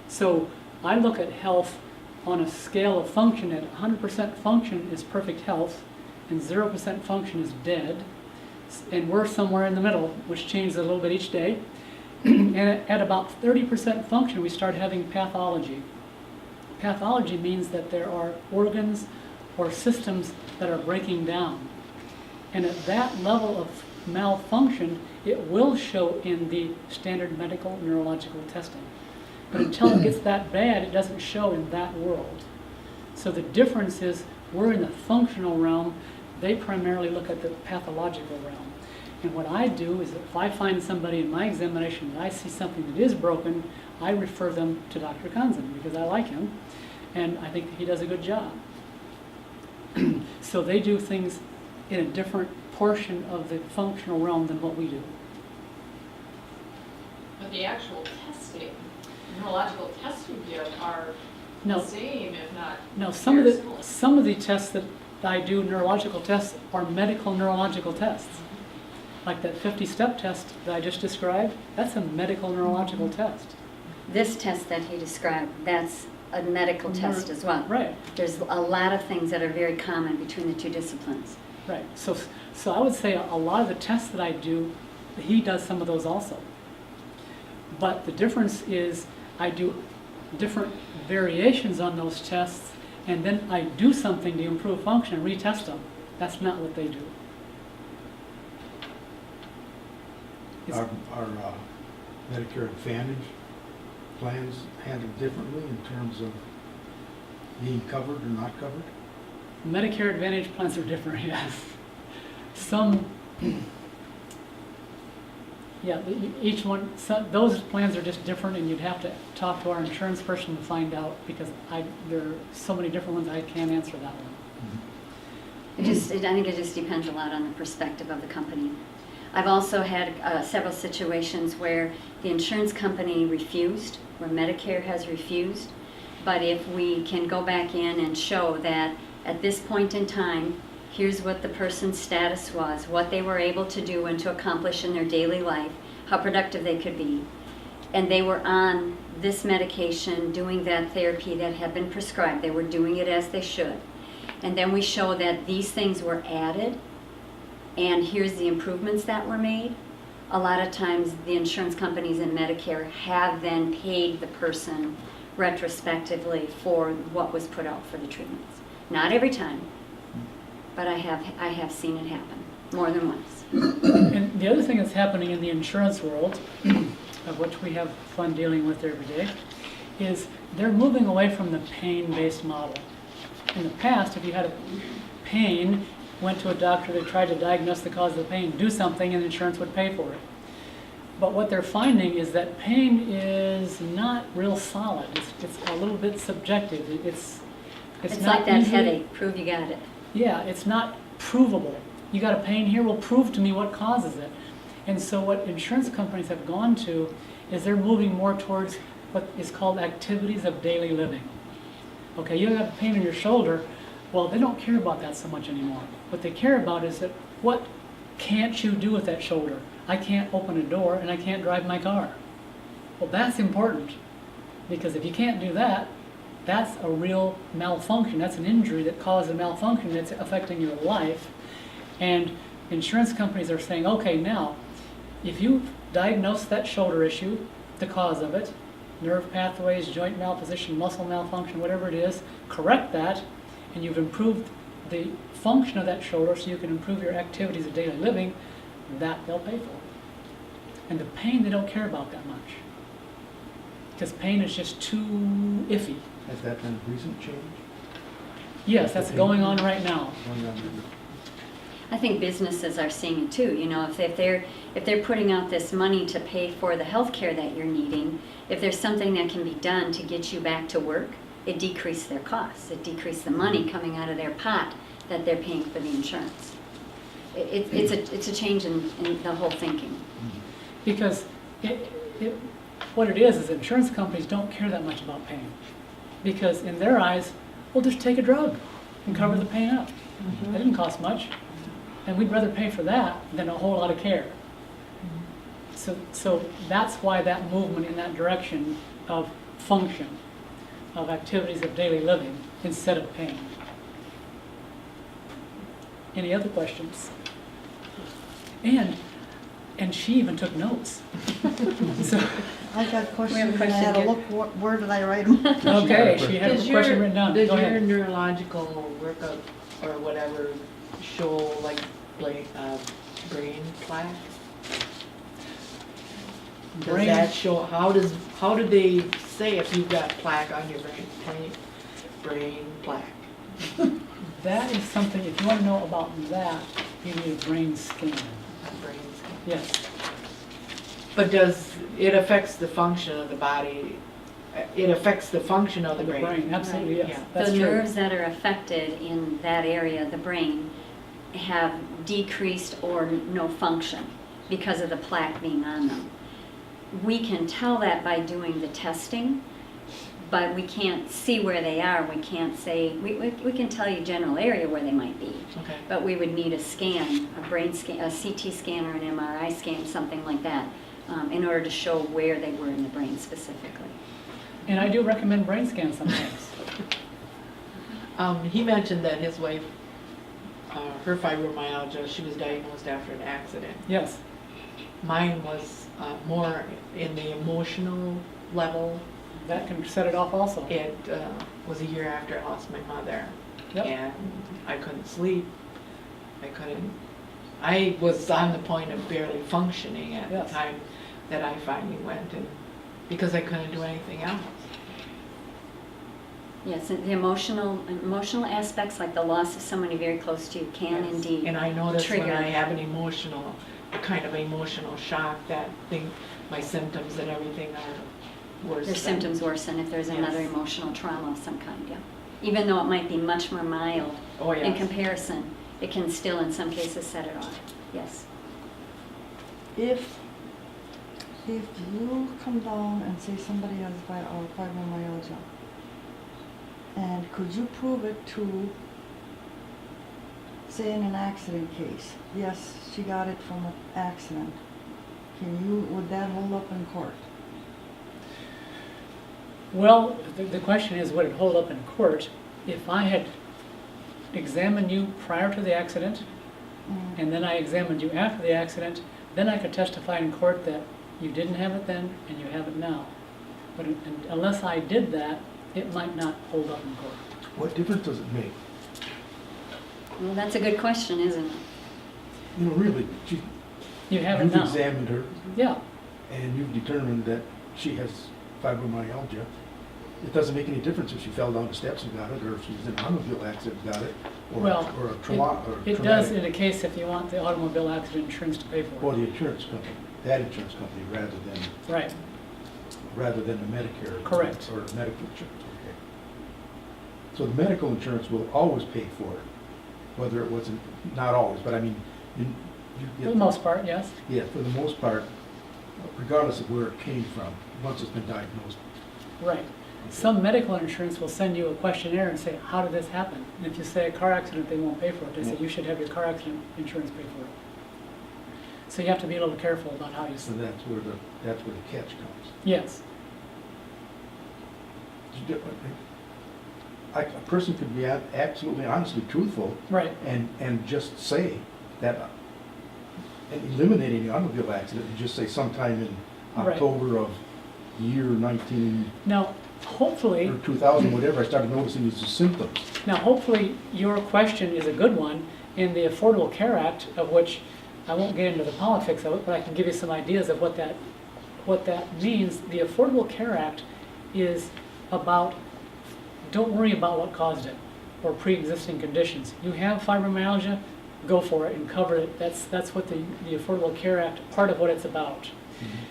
Speaker 1: So I look at health on a scale of function. At 100% function is perfect health, and 0% function is dead. And we're somewhere in the middle, which changes a little bit each day. And at about 30% function, we start having pathology. Pathology means that there are organs or systems that are breaking down. And at that level of malfunction, it will show in the standard medical neurological testing. But until it gets that bad, it doesn't show in that world. So the difference is we're in the functional realm. They primarily look at the pathological realm. And what I do is if I find somebody in my examination that I see something that is broken, I refer them to Dr. Conzen because I like him and I think he does a good job. So they do things in a different portion of the functional realm than what we do.
Speaker 3: But the actual testing, neurological tests you give are
Speaker 1: No.
Speaker 3: the same, if not
Speaker 1: Now,
Speaker 3: very similar.
Speaker 1: some of the tests that I do, neurological tests, are medical neurological tests. Like that 50-step test that I just described, that's a medical neurological test.
Speaker 2: This test that he described, that's a medical test as well.
Speaker 1: Right,
Speaker 2: There's a lot of things that are very common between the two disciplines.
Speaker 1: right. So I would say a lot of the tests that I do, he does some of those also. But the difference is I do different variations on those tests, and then I do something to improve function and retest them. That's not what they do. It's-
Speaker 6: Are Medicare Advantage plans handled differently in terms of being covered or not covered?
Speaker 1: Medicare Advantage plans are different, yes. Some, yeah, each one, those plans are just different, and you'd have to talk to our insurance person to find out, because there are so many different ones, I can't answer that one.
Speaker 2: I think it just depends a lot on the perspective of the company. I've also had several situations where the insurance company refused, where Medicare has refused, but if we can go back in and show that at this point in time, here's what the person's status was, what they were able to do and to accomplish in their daily life, how productive they could be, and they were on this medication, doing that therapy that had been prescribed, they were doing it as they should, and then we show that these things were added, and here's the improvements that were made. A lot of times the insurance companies and Medicare have then paid the person retrospectively for what was put out for the treatments. Not every time, but I have seen it happen more than once.
Speaker 1: And the other thing that's happening in the insurance world, of which we have fun dealing with every day, is they're moving away from the pain-based model. In the past, if you had a pain, went to a doctor, they tried to diagnose the cause of the pain, do something, and insurance would pay for it. But what they're finding is that pain is not real solid. It's a little bit subjective. It's
Speaker 2: It's
Speaker 1: not
Speaker 2: like that
Speaker 1: easily-
Speaker 2: headache, prove you got it.
Speaker 1: Yeah, it's not provable. You got a pain here, well, prove to me what causes it. And so what insurance companies have gone to is they're moving more towards what is called activities of daily living. Okay, you have pain in your shoulder, Well, they don't care about that so much anymore. What they care about is that what can't you do with that shoulder? I can't open a door and I can't drive my car. Well, that's important, because if you can't do that, that's a real malfunction. That's an injury that caused a malfunction that's affecting your life. And insurance companies are saying, okay, now, if you diagnose that shoulder issue, the cause of it, nerve pathways, joint malposition, muscle malfunction, whatever it is, correct that, and you've improved the function of that shoulder so you can improve your activities of daily living, that they'll pay for. And the pain, they don't care about that much. Because pain is just too iffy.
Speaker 6: Has that been a recent change?
Speaker 1: Yes, that's going on right now.
Speaker 2: I think businesses are seeing it too. You know, if they're putting out this money to pay for the health care that you're needing, if there's something that can be done to get you back to work, it decreases their costs. It decreases the money coming out of their pot that they're paying for the insurance. It's a change in the whole thinking.
Speaker 1: Because what it is insurance companies don't care that much about pain. Because in their eyes, we'll just take a drug and cover the pain up. That didn't cost much. And we'd rather pay for that than a whole lot of care. So that's why that movement in that direction of function, of activities of daily living, instead of pain. Any other questions? And she even took notes. So,
Speaker 5: I got questions, and I
Speaker 2: question
Speaker 5: had to
Speaker 2: here.
Speaker 5: look, where did I write them?
Speaker 1: okay, she had a question written down.
Speaker 7: Does
Speaker 1: Go
Speaker 7: your
Speaker 1: ahead.
Speaker 7: neurological workup or whatever show like brain plaque? Does
Speaker 1: Brain-
Speaker 7: that show, how do they say if you've got plaque on your brain plaque?
Speaker 1: That is something, if you want to know about that, you need a brain scan.
Speaker 7: Brain scan.
Speaker 1: Yes.
Speaker 7: But does, it affects the function of the body, it affects the function of the brain?
Speaker 1: Absolutely, yes.
Speaker 7: Yeah.
Speaker 1: That's
Speaker 2: The
Speaker 1: true.
Speaker 2: nerves that are affected in that area of the brain have decreased or no function because of the plaque being on them. We can tell that by doing the testing, but we can't see where they are. We can't say, we can tell you general area where they might be,
Speaker 7: Okay.
Speaker 2: but we would need a scan, a brain scan, a CT scan or an MRI scan, something like that, in order to show where they were in the brain specifically.
Speaker 1: And I do recommend brain scans sometimes.
Speaker 7: He mentioned that his wife, her fibromyalgia, she was diagnosed after an accident.
Speaker 1: Yes.
Speaker 7: Mine was more in the emotional level.
Speaker 1: That can set it off also.
Speaker 7: It was a year after I lost my mother.
Speaker 1: Yep.
Speaker 7: And I couldn't sleep. I was on the point of barely functioning at
Speaker 1: Yes.
Speaker 7: the time that I finally went, and because I couldn't do anything else.
Speaker 2: Yes, and the emotional aspects, like the loss of somebody very close to you, can
Speaker 7: Yes.
Speaker 2: indeed
Speaker 7: And I notice when
Speaker 2: trigger.
Speaker 7: I have an kind of emotional shock, that my symptoms and everything are worse.
Speaker 2: Their
Speaker 7: than-
Speaker 2: symptoms worsen if there's another
Speaker 7: Yes.
Speaker 2: emotional trauma of some kind, yeah. Even though it might be much more mild
Speaker 7: Oh,
Speaker 2: in
Speaker 7: yes.
Speaker 2: comparison, it can still in some cases set it off, yes.
Speaker 5: If you come down and say somebody has fibromyalgia, and could you prove it to, say in an accident case, yes, she got it from an accident, would that hold up in court?
Speaker 1: Well, the question is, would it hold up in court if I had examined you prior to the accident, and then I examined you after the accident, then I could testify in court that you didn't have it then and you have it now. But unless I did that, it might not hold up in court.
Speaker 6: What difference does it make?
Speaker 2: Well, that's a good question, isn't it?
Speaker 6: You know, really,
Speaker 1: You have it
Speaker 6: you've
Speaker 1: now.
Speaker 6: examined her
Speaker 1: Yeah,
Speaker 6: and you've determined that she has fibromyalgia. It doesn't make any difference if she fell down the steps and got it, or if she was in an automobile accident and got it, or
Speaker 1: Well,
Speaker 6: or a trauma.
Speaker 1: it does in a case if you want the automobile accident insurance to pay for
Speaker 6: Or
Speaker 1: it.
Speaker 6: the insurance company, that insurance company,
Speaker 1: Right,
Speaker 6: rather than the Medicare.
Speaker 1: Correct.
Speaker 6: Or medical insurance, okay. So the medical insurance will always pay for it, whether it wasn't, not always, but I mean, you
Speaker 1: for
Speaker 6: get.
Speaker 1: the most part, yes.
Speaker 6: Yeah, for the most part, regardless of where it came from, once it's been diagnosed.
Speaker 1: Right. Some medical insurance will send you a questionnaire and say, how did this happen? And if you say a car accident, they won't pay for it. They say you should have your car accident insurance pay for it. So you have to be a little careful about how you
Speaker 6: So
Speaker 1: say.
Speaker 6: that's where the catch comes.
Speaker 1: Yes,
Speaker 6: A person could be absolutely honestly truthful
Speaker 1: right,
Speaker 6: and just say that, and eliminate any automobile accident, and just say sometime in
Speaker 1: Right.
Speaker 6: October of year 19
Speaker 1: now, hopefully,
Speaker 6: or 2000, whatever, I started noticing these symptoms.
Speaker 1: your question is a good one. In the Affordable Care Act, of which I won't get into the politics of it, but I can give you some ideas of what that means. The Affordable Care Act is about, don't worry about what caused it or pre-existing conditions. You have fibromyalgia, go for it and cover it. That's what the Affordable Care Act, part of what it's about.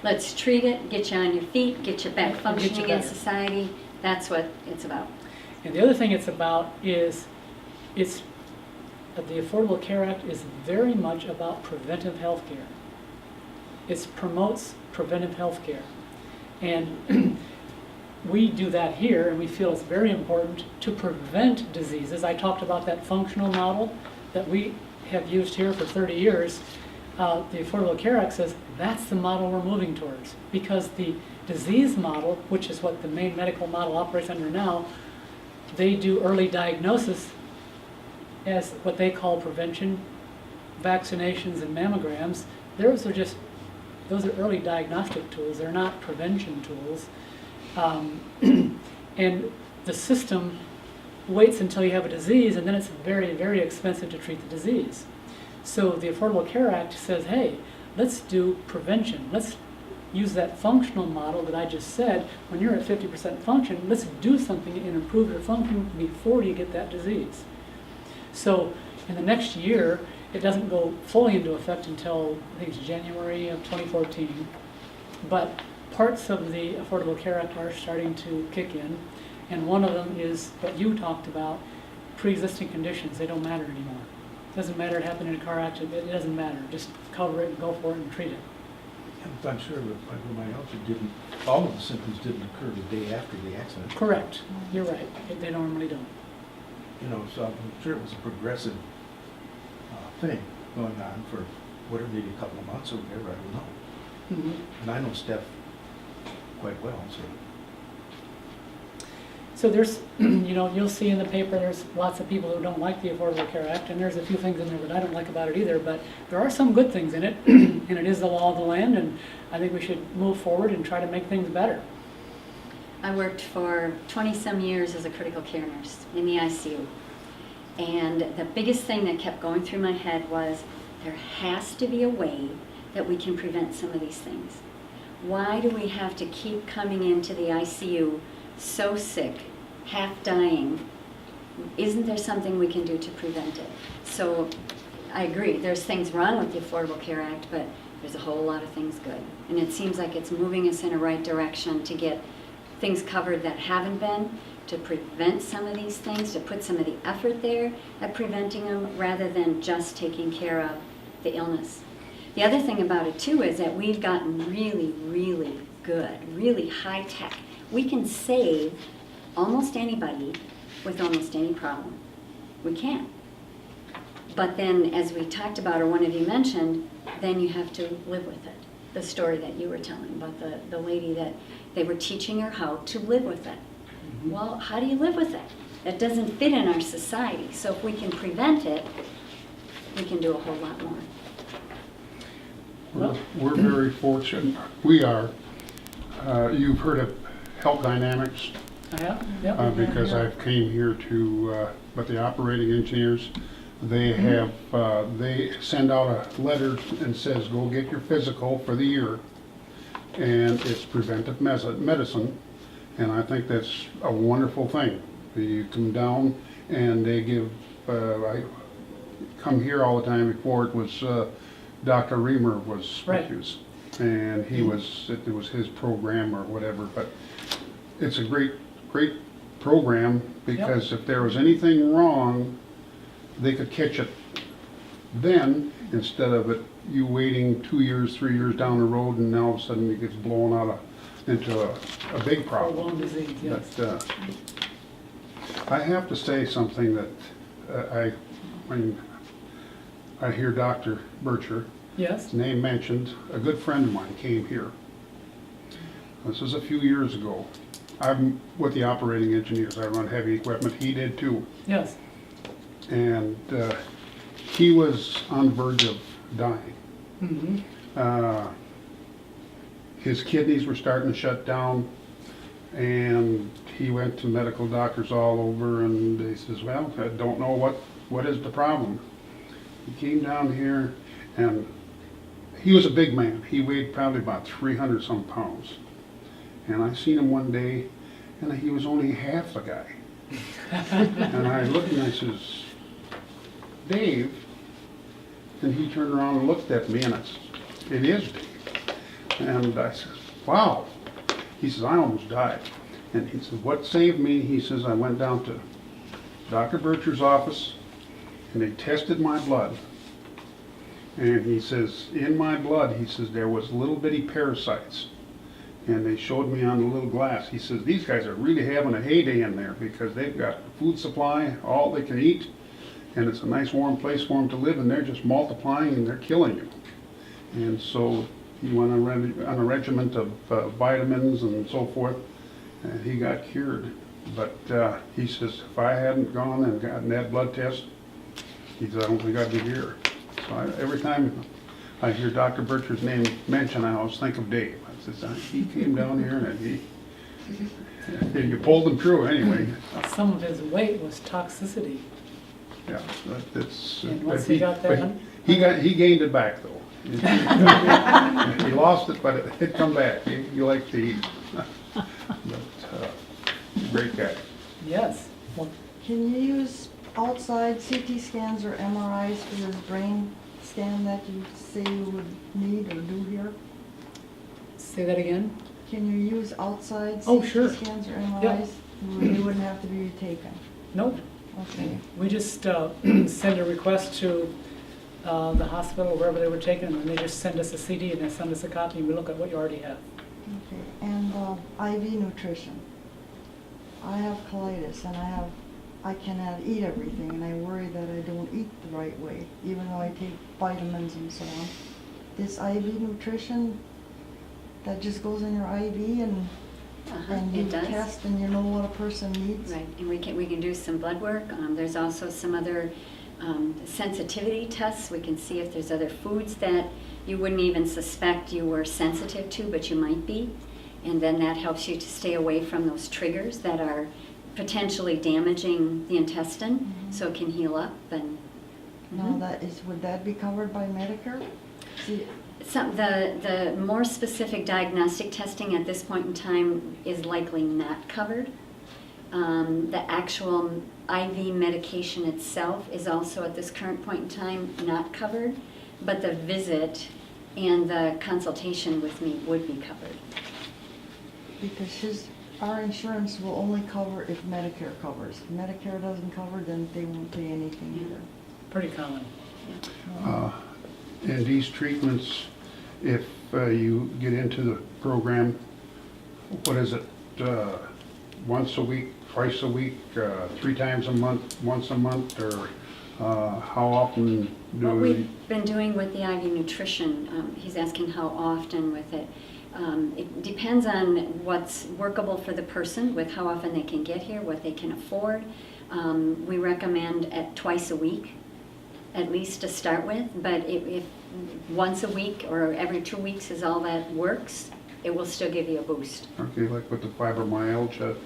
Speaker 2: Let's treat it, get you on your feet, get you back
Speaker 1: Get
Speaker 2: functioning
Speaker 1: you
Speaker 2: in
Speaker 1: better.
Speaker 2: society. That's what it's about.
Speaker 1: And the other thing it's about is, the Affordable Care Act is very much about preventive health care. It promotes preventive health care. And we do that here, and we feel it's very important to prevent diseases. I talked about that functional model that we have used here for 30 years. The Affordable Care Act says that's the model we're moving towards, because the disease model, which is what the main medical model operates under now, they do early diagnosis as what they call prevention, vaccinations and mammograms. Those are early diagnostic tools. They're not prevention tools. And the system waits until you have a disease, and then it's very, very expensive to treat the disease. So the Affordable Care Act says, hey, let's do prevention. Let's use that functional model that I just said. When you're at 50% function, let's do something and improve your function before you get that disease. So in the next year, it doesn't go fully into effect until, I think it's January of 2014. But parts of the Affordable Care Act are starting to kick in. And one of them is what you talked about, pre-existing conditions. They don't matter anymore. It doesn't matter it happened in a car accident. It doesn't matter. Just cover it and go for it and treat it.
Speaker 6: And I'm sure that fibromyalgia all of the symptoms didn't occur the day after the accident.
Speaker 1: Correct. You're right. They normally don't.
Speaker 6: You know, so I'm sure it was a progressive thing going on for whatever, maybe a couple of months or whatever, I don't know. And I know Steph quite well, so.
Speaker 1: So there's, you'll see in the paper, there's lots of people who don't like the Affordable Care Act, and there's a few things in there that I don't like about it either, but there are some good things in it, and it is the law of the land, and I think we should move forward and try to make things better.
Speaker 2: I worked for 20-some years as a critical care nurse in the ICU. And the biggest thing that kept going through my head was, there has to be a way that we can prevent some of these things. Why do we have to keep coming into the ICU so sick, half dying? Isn't there something we can do to prevent it? So I agree, there's things wrong with the Affordable Care Act, but there's a whole lot of things good. And it seems like it's moving us in a right direction to get things covered that haven't been, to prevent some of these things, to put some of the effort there at preventing them rather than just taking care of the illness. The other thing about it too is that we've gotten really, really good, really high tech. We can save almost anybody with almost any problem. We can. But then, as we talked about, or one of you mentioned, then you have to live with it. The story that you were telling about the lady that they were teaching her how to live with it. Well, how do you live with it? That doesn't fit in our society. So if we can prevent it, we can do a whole lot more.
Speaker 4: We're very fortunate. We are. You've heard of Help Dynamics?
Speaker 1: I have? Yep.
Speaker 4: Because I've came here to, but the operating engineers, they have, they send out a letter and says, go get your physical for the year. And it's preventive medicine. And I think that's a wonderful thing. You come down and they give, I come here all the time before it was, Dr. Reamer was
Speaker 1: Right.
Speaker 4: with you. And he was, it was his program or whatever, but it's a great program because if there was anything wrong, they could catch it then instead of you waiting 2 years, 3 years down the road and now all of a sudden it gets blown out into a big problem.
Speaker 1: Prolonged disease, yes.
Speaker 4: But I have to say something that when I hear Dr. Bircher,
Speaker 1: Yes,
Speaker 4: his name mentioned, a good friend of mine came here. This was a few years ago. I'm with the operating engineers. I run heavy equipment. He did too.
Speaker 1: yes.
Speaker 4: And he was on the verge of dying.
Speaker 1: Mm-hmm.
Speaker 4: His kidneys were starting to shut down, and he went to medical doctors all over, and they says, well, I don't know what is the problem. He came down here, and he was a big man. He weighed probably about 300 some pounds. And I seen him one day, and he was only half the guy. And I looked and I says, Dave, and he turned around and looked at me, and I said, it is Dave. And I said, wow. He says, I almost died. And he said, what saved me? He says, I went down to Dr. Bircher's office, and they tested my blood. And he says, in my blood, he says, there was little bitty parasites. And they showed me on the little glass. He says, these guys are really having a heyday in there because they've got food supply, all they can eat, and it's a nice warm place for them to live, and they're just multiplying and they're killing you. And so he went on a regiment of vitamins and so forth, and he got cured. But he says, if I hadn't gone and gotten that blood test, he said, I don't think I'd be here. So every time I hear Dr. Bircher's name mentioned, I always think of Dave. I says, he came down here and you pulled him through anyway.
Speaker 1: Some of his weight was toxicity.
Speaker 4: Yeah, that's.
Speaker 1: And once he got that,
Speaker 4: He gained it back though. He lost it, but it come back. He liked to eat. But great guy.
Speaker 1: yes. Well,
Speaker 5: Can you use outside CT scans or MRIs for this brain scan that you say you would need or do here?
Speaker 1: say that again?
Speaker 5: Can you use outside
Speaker 1: Oh,
Speaker 5: CT
Speaker 1: sure.
Speaker 5: scans or MRIs? They wouldn't have to be retaken.
Speaker 1: Nope.
Speaker 5: Okay.
Speaker 1: We just send a request to the hospital, wherever they were taken, and they just send us a CD and they send us a copy, and we look at what you already have.
Speaker 5: Okay. And IV nutrition. I have colitis, and I cannot eat everything, and I worry that I don't eat the right way, even though I take vitamins and so on. This IV nutrition, that just goes in your IV and you
Speaker 2: It does.
Speaker 5: test and you know what a person needs?
Speaker 2: Right, and we can do some blood work. There's also some other sensitivity tests. We can see if there's other foods that you wouldn't even suspect you were sensitive to, but you might be. And then that helps you to stay away from those triggers that are potentially damaging the intestine, so it can heal up. And
Speaker 5: Now would that be covered by Medicare? See,
Speaker 2: the more specific diagnostic testing at this point in time is likely not covered. The actual IV medication itself is also at this current point in time not covered, but the visit and the consultation with me would be covered.
Speaker 5: because our insurance will only cover if Medicare covers. If Medicare doesn't cover, then they won't pay anything either.
Speaker 1: Pretty common.
Speaker 4: And these treatments, if you get into the program, what is it, once a week, twice a week, 3 times a month, once a month, or how often do
Speaker 2: What
Speaker 4: we?
Speaker 2: we've been doing with the IV nutrition, he's asking how often with it. It depends on what's workable for the person, with how often they can get here, what they can afford. We recommend at twice a week, at least to start with, but if once a week or every 2 weeks is all that works, it will still give you a boost.
Speaker 4: Okay, like with the fibromyalgia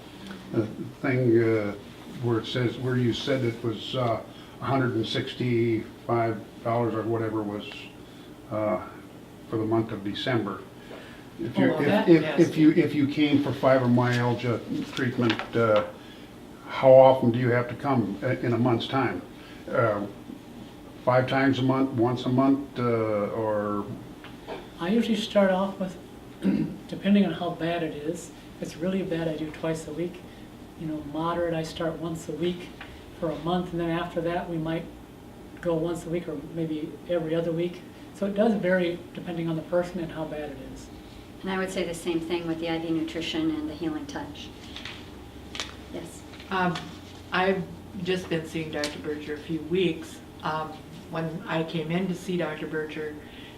Speaker 4: thing, where it says, where you said it was $165 or whatever was for the month of December. If you,
Speaker 1: Oh, that
Speaker 4: if you came for fibromyalgia treatment, how often do you have to come in a month's time? 5 times a month, once a month, or?
Speaker 1: I usually start off with, depending on how bad it is. If it's really bad, I do twice a week. You know, moderate, I start once a week for a month, and then after that, we might go once a week or maybe every other week. So it does vary depending on the person and how bad it is.
Speaker 2: And I would say the same thing with the IV nutrition and the healing touch. Yes.
Speaker 7: I've just been seeing Dr. Bircher a few weeks. When I came in to see Dr. Bircher,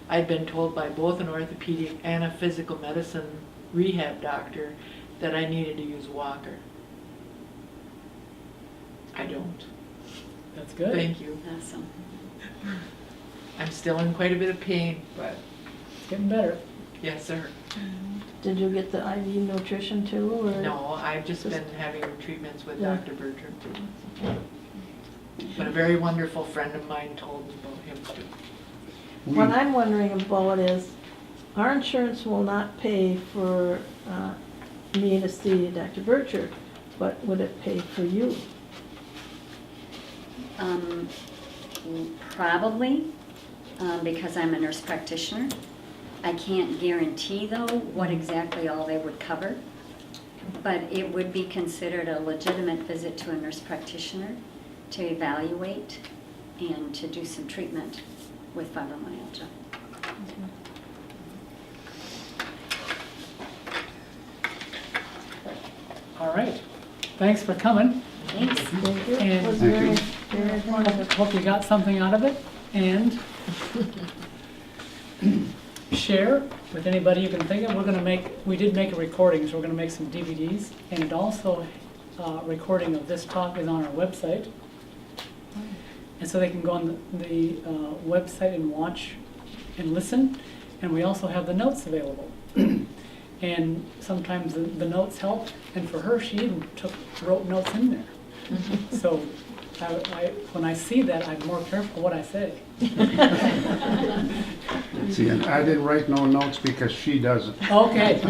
Speaker 7: I'd been told by both an orthopedic and a physical medicine rehab doctor that I needed to use a walker. I don't.
Speaker 1: That's good.
Speaker 7: Thank you.
Speaker 2: Awesome.
Speaker 7: I'm still in quite a bit of pain, but
Speaker 1: It's getting better.
Speaker 7: yes, sir.
Speaker 8: Did you get the IV nutrition too, or?
Speaker 7: No, I've just been having treatments with
Speaker 8: Yeah.
Speaker 7: Dr. Bircher. But a very wonderful friend of mine told me about him too.
Speaker 8: What I'm wondering about is, our insurance will not pay for me to see Dr. Bircher, but would it pay for you?
Speaker 2: Probably, because I'm a nurse practitioner. I can't guarantee though what exactly all they would cover, but it would be considered a legitimate visit to a nurse practitioner to evaluate and to do some treatment with fibromyalgia.
Speaker 1: All right. Thanks for coming.
Speaker 2: Thanks.
Speaker 8: Thank you. It
Speaker 1: And-
Speaker 8: was
Speaker 4: Thank
Speaker 8: very,
Speaker 4: you.
Speaker 8: very
Speaker 1: Hope
Speaker 8: informative.
Speaker 1: hope you got something out of it. And share with anybody you can think of. We did make a recording, so we're gonna make some DVDs. And also, recording of this talk is on our website. And so they can go on the website and watch and listen. And we also have the notes available. And sometimes the notes help. And for her, she even wrote notes in there. So when I see that, I'm more careful what I say.
Speaker 4: See, and I didn't write no notes because she doesn't.
Speaker 1: Okay.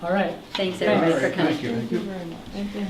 Speaker 1: All right.
Speaker 2: Thanks everybody for coming.
Speaker 4: Thank you.
Speaker 8: Thank you very much. Thank you.